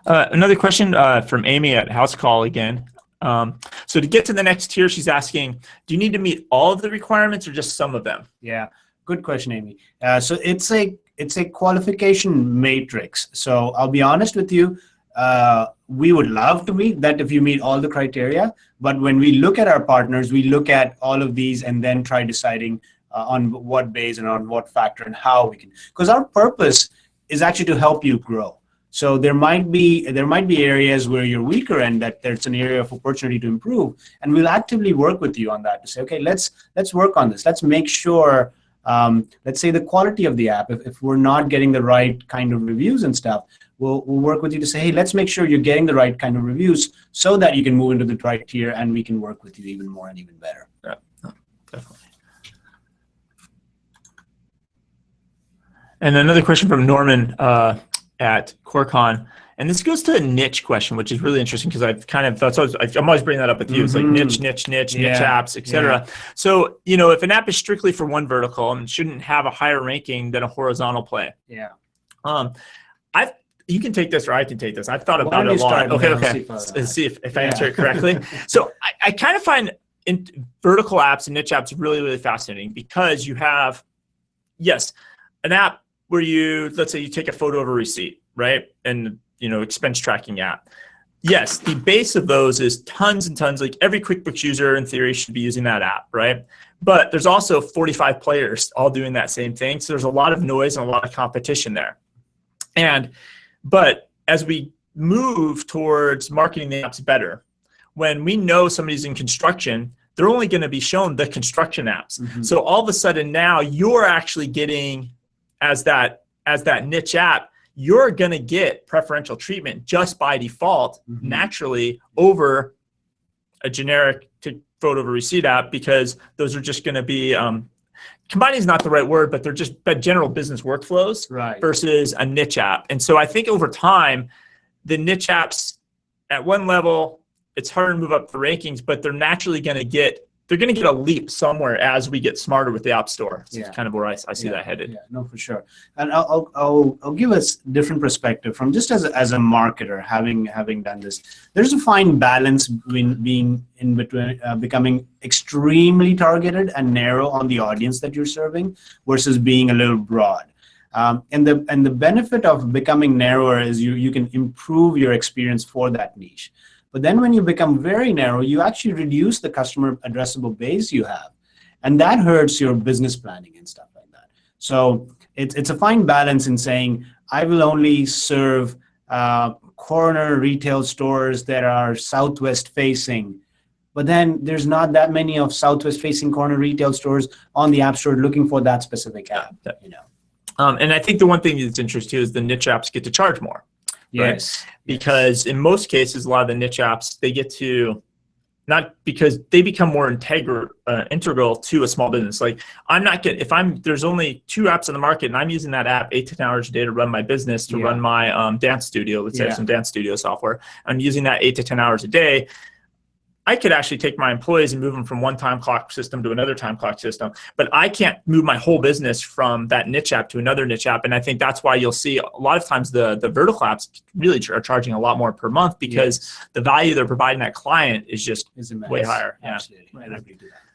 Another question from Amy at House Call again. So to get to the next tier, she's asking, do you need to meet all of the requirements or just some of them? Yeah, good question, Amy. So it's a qualification matrix. So I'll be honest with you, we would love to meet that if you meet all the criteria. But when we look at our partners, we look at all of these and then try deciding on what base and on what factor and how we can. Because our purpose is actually to help you grow. So there might be areas where you're weaker and that there's an area of opportunity to improve, and we'll actively work with you on that to say, okay, let's work on this. Let's make sure, let's say the quality of the app. If we're not getting the right kind of reviews and stuff, we'll work with you to say, hey, let's make sure you're getting the right kind of reviews so that you can move into the right tier, and we can work with you even more and even better. Yeah, definitely. And another question from Norman at CoreCon, and this goes to a niche question, which is really interesting because I'm always bringing that up with you. It's like niche apps, etc. So if an app is strictly for one vertical and shouldn't have a higher ranking than a horizontal play. Yeah. You can take this or I can take this. I've thought about it a lot. Okay. Let's see if I answer it correctly. So I kind of find vertical apps and niche apps really, really fascinating, because you have, yes, an app where let's say you take a photo of a receipt, right? And, expense tracking app. Yes, the base of those is tons and tons. Like every QuickBooks user in theory should be using that app, right? But there's also 45 players all doing that same thing. So there's a lot of noise and a lot of competition there. But as we move towards marketing the apps better, when we know somebody's in construction, they're only going to be shown the construction apps. So all of a sudden now you're actually getting, as that niche app, you're going to get preferential treatment just by default, naturally, over a generic photo of a receipt app, because those are just going to be combining is not the right word, but they're just general business workflows versus a niche app. And so I think over time, the niche apps at one level, it's harder to move up the rankings, but they're naturally going to get a leap somewhere as we get smarter with the App Store. So it's kind of where I see that headed. Yeah, no, for sure. And I'll give us different perspective from just as a marketer, having done this. There's a fine balance between becoming extremely targeted and narrow on the audience that you're serving versus being a little broad. And the benefit of becoming narrower is you can improve your experience for that niche. But then when you become very narrow, you actually reduce the customer addressable base you have. And that hurts your business planning and stuff like that. So it's a fine balance in saying, I will only serve corner retail stores that are Southwest facing. But then there's not that many of Southwest facing corner retail stores on the App Store looking for that specific app. And I think the one thing that's interesting too is the niche apps get to charge more. Yes. Right? Because in most cases, a lot of the niche apps, they get to, not because they become more integral to a small business. Like there's only 2 apps on the market and I'm using that app 8 to 10 hours a day to run my business, to run my dance studio. Let's say I have some dance studio software. I'm using that 8 to 10 hours a day. I could actually take my employees and move them from one time clock system to another time clock system, but I can't move my whole business from that niche app to another niche app. And I think that's why you'll see a lot of times the vertical apps really are charging a lot more per month because the value they're providing that client is just way higher. Absolutely. Yeah.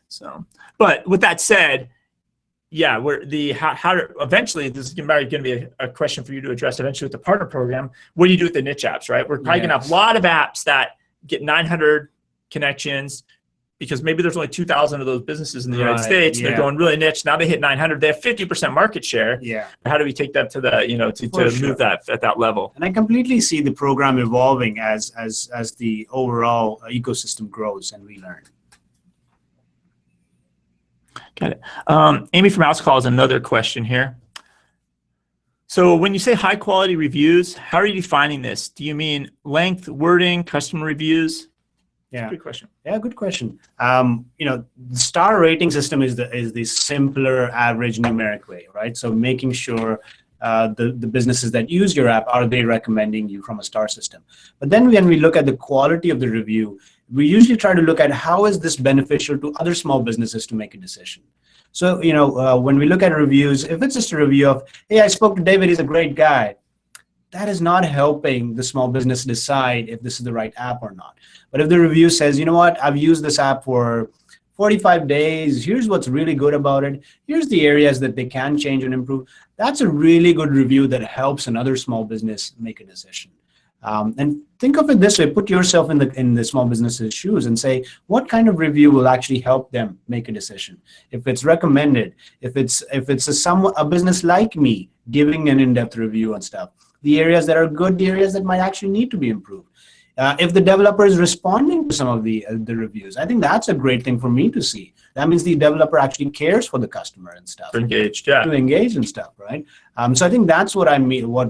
So, but with that said, yeah, eventually this is going to be a question for you to address eventually with the partner program. What do you do with the niche apps, right? We're probably going to have a lot of apps that get 900 connections because maybe there's only 2,000 of those businesses in the United States. And they're going really niche. Now they hit 900. They have 50% market share. Yeah. How do we take that to the, to move that at that level? And I completely see the program evolving as the overall ecosystem grows and we learn. Got it. Amy from House Call has another question here. So when you say high quality reviews, how are you defining this? Do you mean length, wording, customer reviews? Yeah. Good question. Yeah, good question. The star rating system is the simpler average numeric way, right? So making sure the businesses that use your app, are they recommending you from a star system? But then when we look at the quality of the review, we usually try to look at how is this beneficial to other small businesses to make a decision. So, when we look at reviews, if it's just a review of, hey, I spoke to David, he's a great guy, that is not helping the small business decide if this is the right app or not. But if the review says, you know what, I've used this app for 45 days, here's what's really good about it, here's the areas that they can change and improve, that's a really good review that helps another small business make a decision. And think of it this way, put yourself in the small business's shoes and say, what kind of review will actually help them make a decision? If it's recommended, if it's a business like me giving an in-depth review on stuff, the areas that are good, the areas that might actually need to be improved. If the developer is responding to some of the reviews, I think that's a great thing for me to see. That means the developer actually cares for the customer and stuff. To engage, yeah. To engage and stuff, right? So I think that's what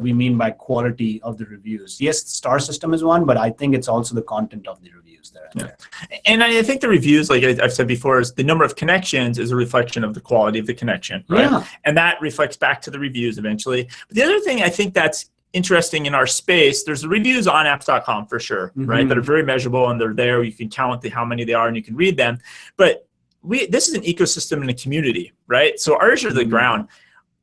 we mean by quality of the reviews. Yes, star system is one, but I think it's also the content of the reviews that are there. And I think the reviews, like I've said before, is the number of connections is a reflection of the quality of the connection, right? Yeah. And that reflects back to the reviews eventually. But the other thing I think that's interesting in our space, there's the reviews on apps.com for sure, right? That are very measurable and they're there. You can count how many they are and you can read them. But this is an ecosystem and a community, right? So ours are the ground.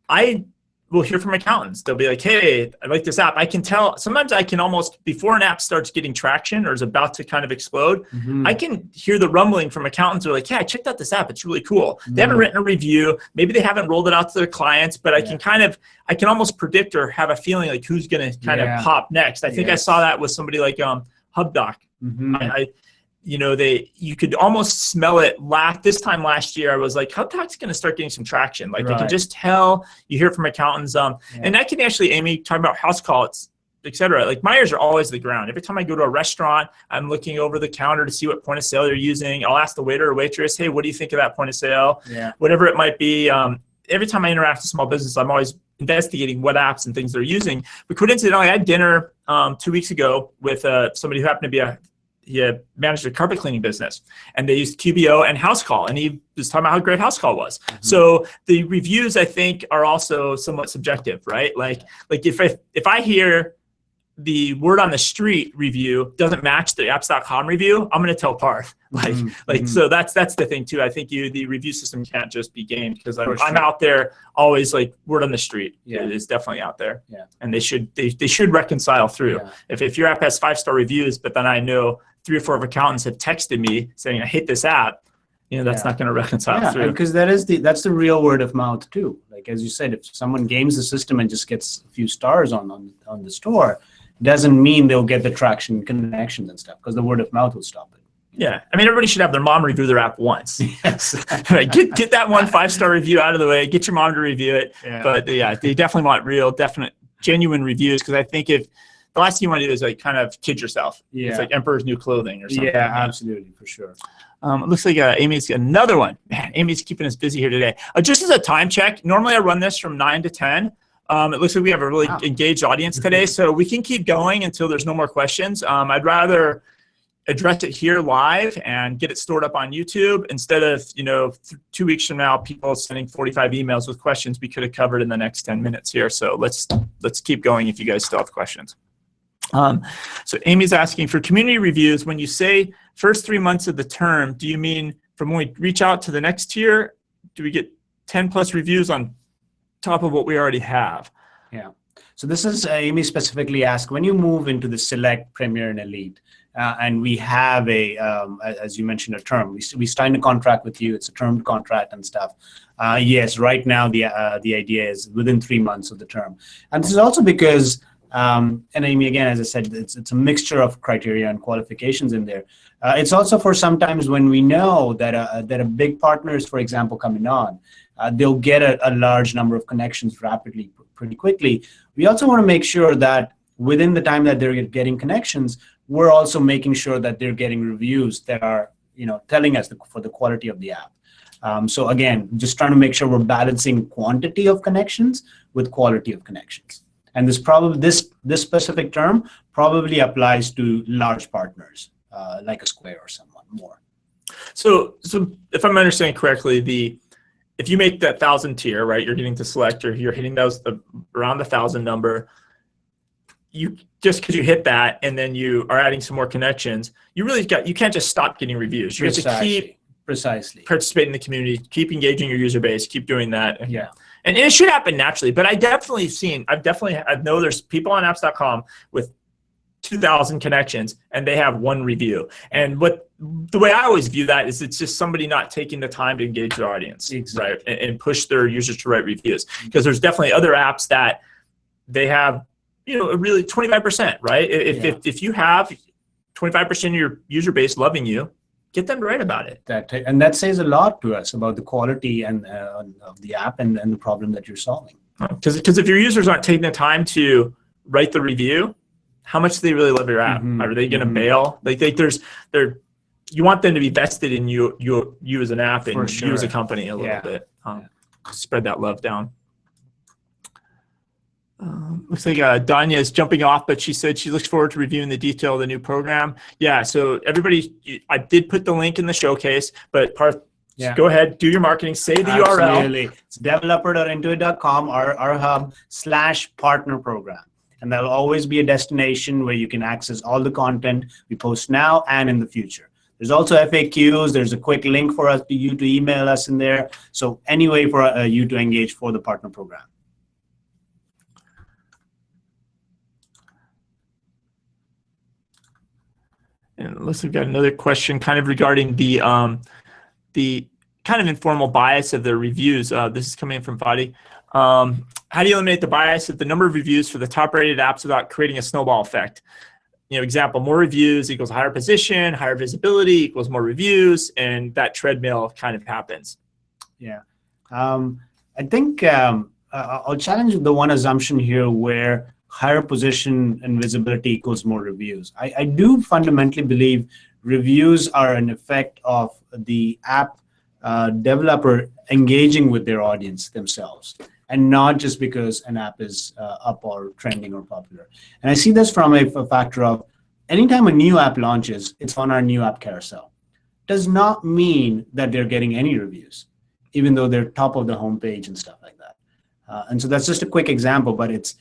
I will hear from accountants. They'll be like, hey, I like this app. I can tell, sometimes I can almost, before an app starts getting traction or is about to kind of explode, I can hear the rumbling from accountants who are like, yeah, I checked out this app. It's really cool. They haven't written a review. Maybe they haven't rolled it out to their clients, but I can almost predict or have a feeling like who's going to kind of pop next. I think I saw that with somebody like HubDoc. You could almost smell it. This time last year, I was like, HubDoc's going to start getting some traction. Like I can just tell. You hear from accountants, and I can actually, Amy, talking about house calls, et cetera. Like my ears are always the ground. Every time I go to a restaurant, I'm looking over the counter to see what point of sale they're using. I'll ask the waiter or waitress, hey, what do you think of that point of sale? Yeah. Whatever it might be. Every time I interact with a small business, I'm always investigating what apps and things they're using. But coincidentally, I had dinner 2 weeks ago with somebody who happened to be he managed a carpet cleaning business, and they used QBO and House Call, and he was talking about how great House Call was. So the reviews, I think, are also somewhat subjective, right? Like if I hear the word on the street review doesn't match the apps.com review, I'm going to tell Parth. So that's the thing too. I think the review system can't just be gamed, because I'm out there always, like, word on the street is definitely out there. And they should reconcile through. If your app has 5-star reviews, but then I know 3 or 4 accountants have texted me saying I hate this app, that's not going to reconcile through. Because that's the real word of mouth too. Like, as you said, if someone games the system and just gets a few stars on the store, doesn't mean they'll get the traction, connections and stuff, because the word of mouth will stop it. Yeah, I mean, everybody should have their mom review their app once. Yes. Get that one 5-star review out of the way. Get your mom to review it. But they definitely want real, definite, genuine reviews, because I think if the last thing you want to do is, like, kind of kid yourself. It's like Emperor's New Clothing or something. Yeah, absolutely, for sure. It looks like Amy's got another one. Man, Amy's keeping us busy here today. Just as a time check, normally I run this from 9 to 10. It looks like we have a really engaged audience today, so we can keep going until there's no more questions. I'd rather address it here live and get it stored up on YouTube instead of 2 weeks from now people sending 45 emails with questions we could have covered in the next 10 minutes here. So let's keep going if you guys still have questions. So Amy's asking, for community reviews, when you say first 3 months of the term, do you mean from when we reach out to the next tier, do we get 10 plus reviews on top of what we already have? Yeah. So this is Amy specifically asked, when you move into the Select, Premier, and Elite, and we have as you mentioned, a term. We signed a contract with you. It's a termed contract and stuff. Yes, right now the idea is within 3 months of the term. And this is also because, and Amy, again, as I said, it's a mixture of criteria and qualifications in there. It's also for sometimes when we know that a big partner is, for example, coming on, they'll get a large number of connections rapidly, pretty quickly. We also want to make sure that within the time that they're getting connections, we're also making sure that they're getting reviews that are, telling us for the quality of the app. So again, just trying to make sure we're balancing quantity of connections with quality of connections. And this specific term probably applies to large partners, like a Square or someone more. So if I'm understanding correctly, if you make that 1,000 tier, right, you're getting to Select, or you're hitting those around the 1,000 number, you just because you hit that and then you are adding some more connections, you can't just stop getting reviews. You have to keep participating in the community, keep engaging your user base, keep doing that. Yeah. And it should happen naturally. But I know there's people on apps.com with 2,000 connections and they have 1 review. And the way I always view that is it's just somebody not taking the time to engage their audience, right, and push their users to write reviews. Because there's definitely other apps that they have, really 25%, right? If you have 25% of your user base loving you, get them to write about it. That says a lot to us about the quality and of the app and the problem that you're solving. Because if your users aren't taking the time to write the review, how much do they really love your app? Are they going to bail? You want them to be vested in you as an app and you as a company a little bit. Spread that love down. Looks like Danya is jumping off, but she said she looks forward to reviewing the detail of the new program. Yeah, so everybody, I did put the link in the showcase, but Parth, go ahead, do your marketing, say the URL. It's developer.intuit.com, our hub/partner program. And there'll always be a destination where you can access all the content we post now and in the future. There's also FAQs. There's a quick link for you to email us in there. So any way for you to engage for the partner program. And unless we've got another question kind of regarding the kind of informal bias of the reviews. This is coming in from Fadi. How do you eliminate the bias of the number of reviews for the top-rated apps without creating a snowball effect? Example, more reviews equals higher position, higher visibility equals more reviews, and that treadmill kind of happens. Yeah. I think I'll challenge the one assumption here where higher position and visibility equals more reviews. I do fundamentally believe reviews are an effect of the app developer engaging with their audience themselves, and not just because an app is up or trending or popular. And I see this from a factor of anytime a new app launches, it's on our new app carousel. Does not mean that they're getting any reviews, even though they're top of the homepage and stuff like that. And so that's just a quick example, but it's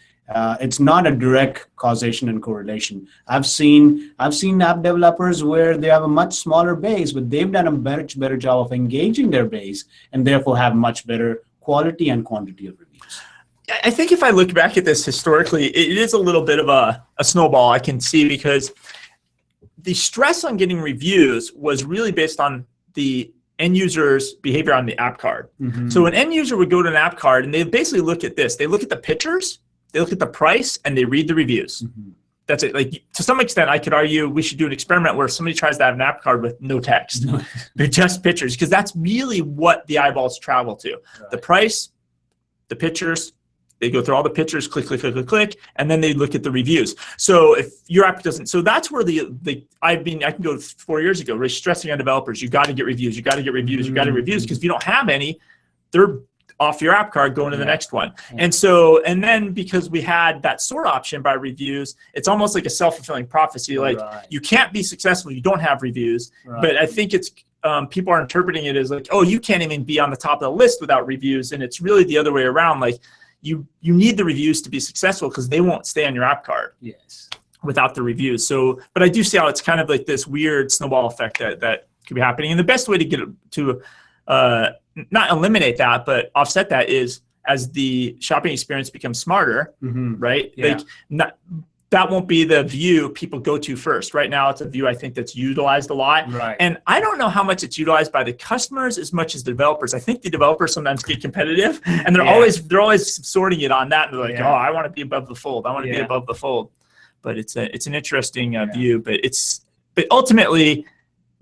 It's not a direct causation and correlation. I've seen app developers where they have a much smaller base, but they've done a much better job of engaging their base and therefore have much better quality and quantity of reviews. I think if I look back at this historically, it is a little bit of a snowball I can see, because the stress on getting reviews was really based on the end user's behavior on the app card. So an end user would go to an app card and they basically look at this. They look at the pictures, they look at the price, and they read the reviews. That's it. Like, to some extent, I could argue we should do an experiment where somebody tries to have an app card with no text. They're just pictures, because that's really what the eyeballs travel to. The price, the pictures, they go through all the pictures, click, click, click, click, click, and then they look at the reviews. So if your app doesn't, so that's where I can go 4 years ago, really stressing on developers, you got to get reviews, you got to get reviews, you got to get reviews, because if you don't have any, they're off your app card going to the next one. And so, and then because we had that sort option by reviews, it's almost like a self-fulfilling prophecy. Like, you can't be successful if you don't have reviews. But I think it's, people are interpreting it as like, oh, you can't even be on the top of the list without reviews. And it's really the other way around. Like, you need the reviews to be successful, because they won't stay on your app card without the reviews. So, but I do see how it's kind of like this weird snowball effect that could be happening. And the best way to get it to not eliminate that, but offset that, is as the shopping experience becomes smarter, right? Like, that won't be the view people go to first. Right now, it's a view I think that's utilized a lot. And I don't know how much it's utilized by the customers as much as the developers. I think the developers sometimes get competitive, and they're always sorting it on that. And they're like, oh, I want to be above the fold. I want to be above the fold. But it's an interesting view. But ultimately,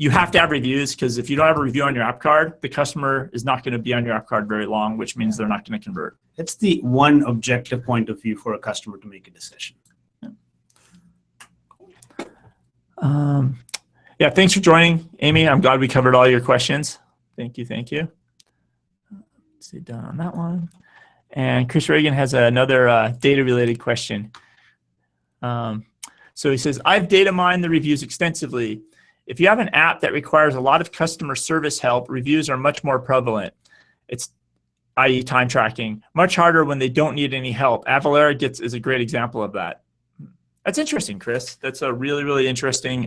you have to have reviews, because if you don't have a review on your app card, the customer is not going to be on your app card very long, which means they're not going to convert. It's the one objective point of view for a customer to make a decision. Yeah, thanks for joining, Amy. I'm glad we covered all your questions. Thank you. Let's see, done on that one. And Chris Reagan has another data-related question. So he says, I've data mined the reviews extensively. If you have an app that requires a lot of customer service help, reviews are much more prevalent. It's, i.e. time tracking, much harder when they don't need any help. Avalara is a great example of that. That's interesting, Chris. That's a really, really interesting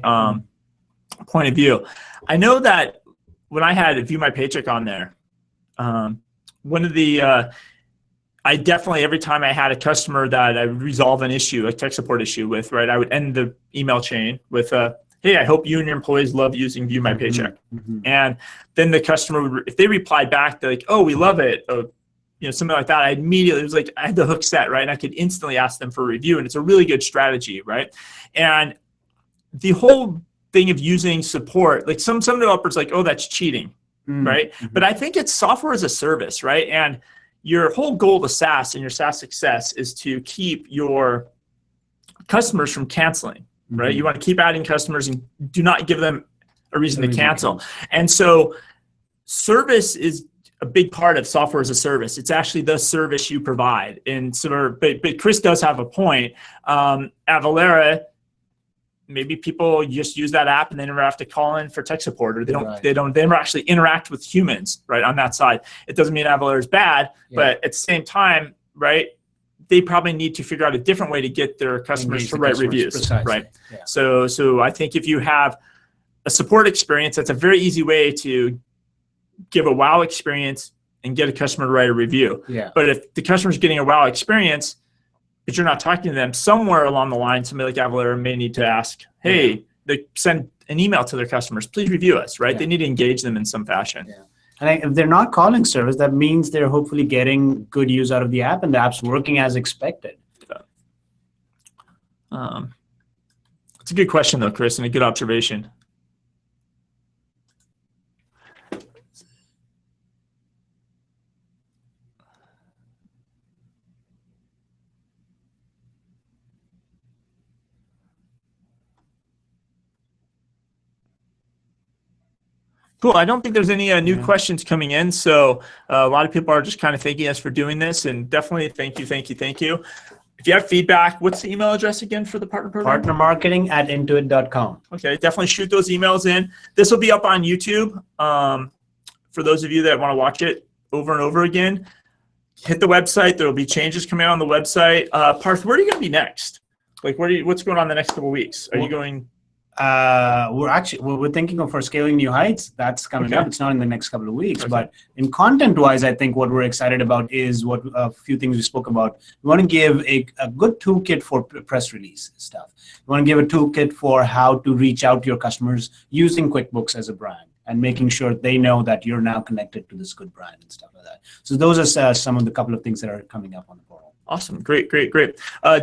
point of view. I know that when I had View My Paycheck on there, one of the, I definitely, every time I had a customer that I would resolve an issue, a tech support issue with, right, I would end the email chain with hey, I hope you and your employees love using View My Paycheck. And then the customer would, if they replied back, they're like, oh, we love it. Something like that. It was like I had the hook set, right? And I could instantly ask them for a review, and it's a really good strategy, right? And the whole thing of using support, like some developers like, oh, that's cheating, right? But I think it's software as a service, right? And your whole goal to SaaS and your SaaS success is to keep your customers from canceling, right? You want to keep adding customers and do not give them a reason to cancel. And so service is a big part of software as a service. It's actually the service you provide. And so, but Chris does have a point. Avalara, maybe people just use that app and they never have to call in for tech support, or they never actually interact with humans, right, on that side. It doesn't mean Avalara is bad, but at the same time, right, they probably need to figure out a different way to get their customers to write reviews, right? So I think if you have a support experience, that's a very easy way to give a wow experience and get a customer to write a review. But if the customer's getting a wow experience, but you're not talking to them, somewhere along the line, somebody like Avalara may need to ask, hey, they send an email to their customers, please review us, right? They need to engage them in some fashion. And if they're not calling service, that means they're hopefully getting good use out of the app and the app's working as expected. It's a good question though, Chris, and a good observation. Cool. I don't think there's any new questions coming in. So a lot of people are just kind of thanking us for doing this, and definitely thank you. If you have feedback, what's the email address again for the partner program? Partnermarketing@intuit.com. Okay, definitely shoot those emails in. This will be up on YouTube for those of you that want to watch it over and over again. hit the website. There will be changes coming out on the website. Parth, where are you going to be next? Like, what's going on the next couple of weeks? Are you going? We're thinking of for Scaling New Heights. That's coming Okay. up. It's not in the next couple of weeks, Okay. but in content-wise, I think what we're excited about is what a few things we spoke about. We want to give a good toolkit for press release stuff. We want to give a toolkit for how to reach out to your customers using QuickBooks as a brand and making sure they know that you're now connected to this good brand and stuff like that. So those are some of the couple of things that are coming up on the portal. Awesome. Great.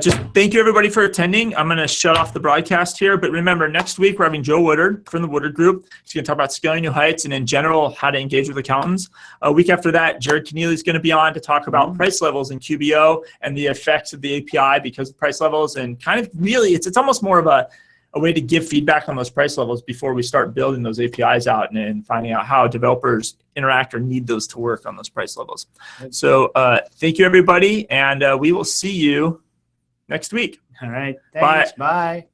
Just thank you, everybody, for attending. I'm going to shut off the broadcast here. But remember, next week, we're having Joe Woodard from the Woodard Group. He's going to talk about scaling new heights and, in general, how to engage with accountants. A week after that, Jared Keneally is going to be on to talk about price levels in QBO and the effects of the API because of price levels. And kind of really, it's almost more of a way to give feedback on those price levels before we start building those APIs out and finding out how developers interact or need those to work on those price levels. So thank you, everybody, and we will see you next week. All right. Thanks. Bye.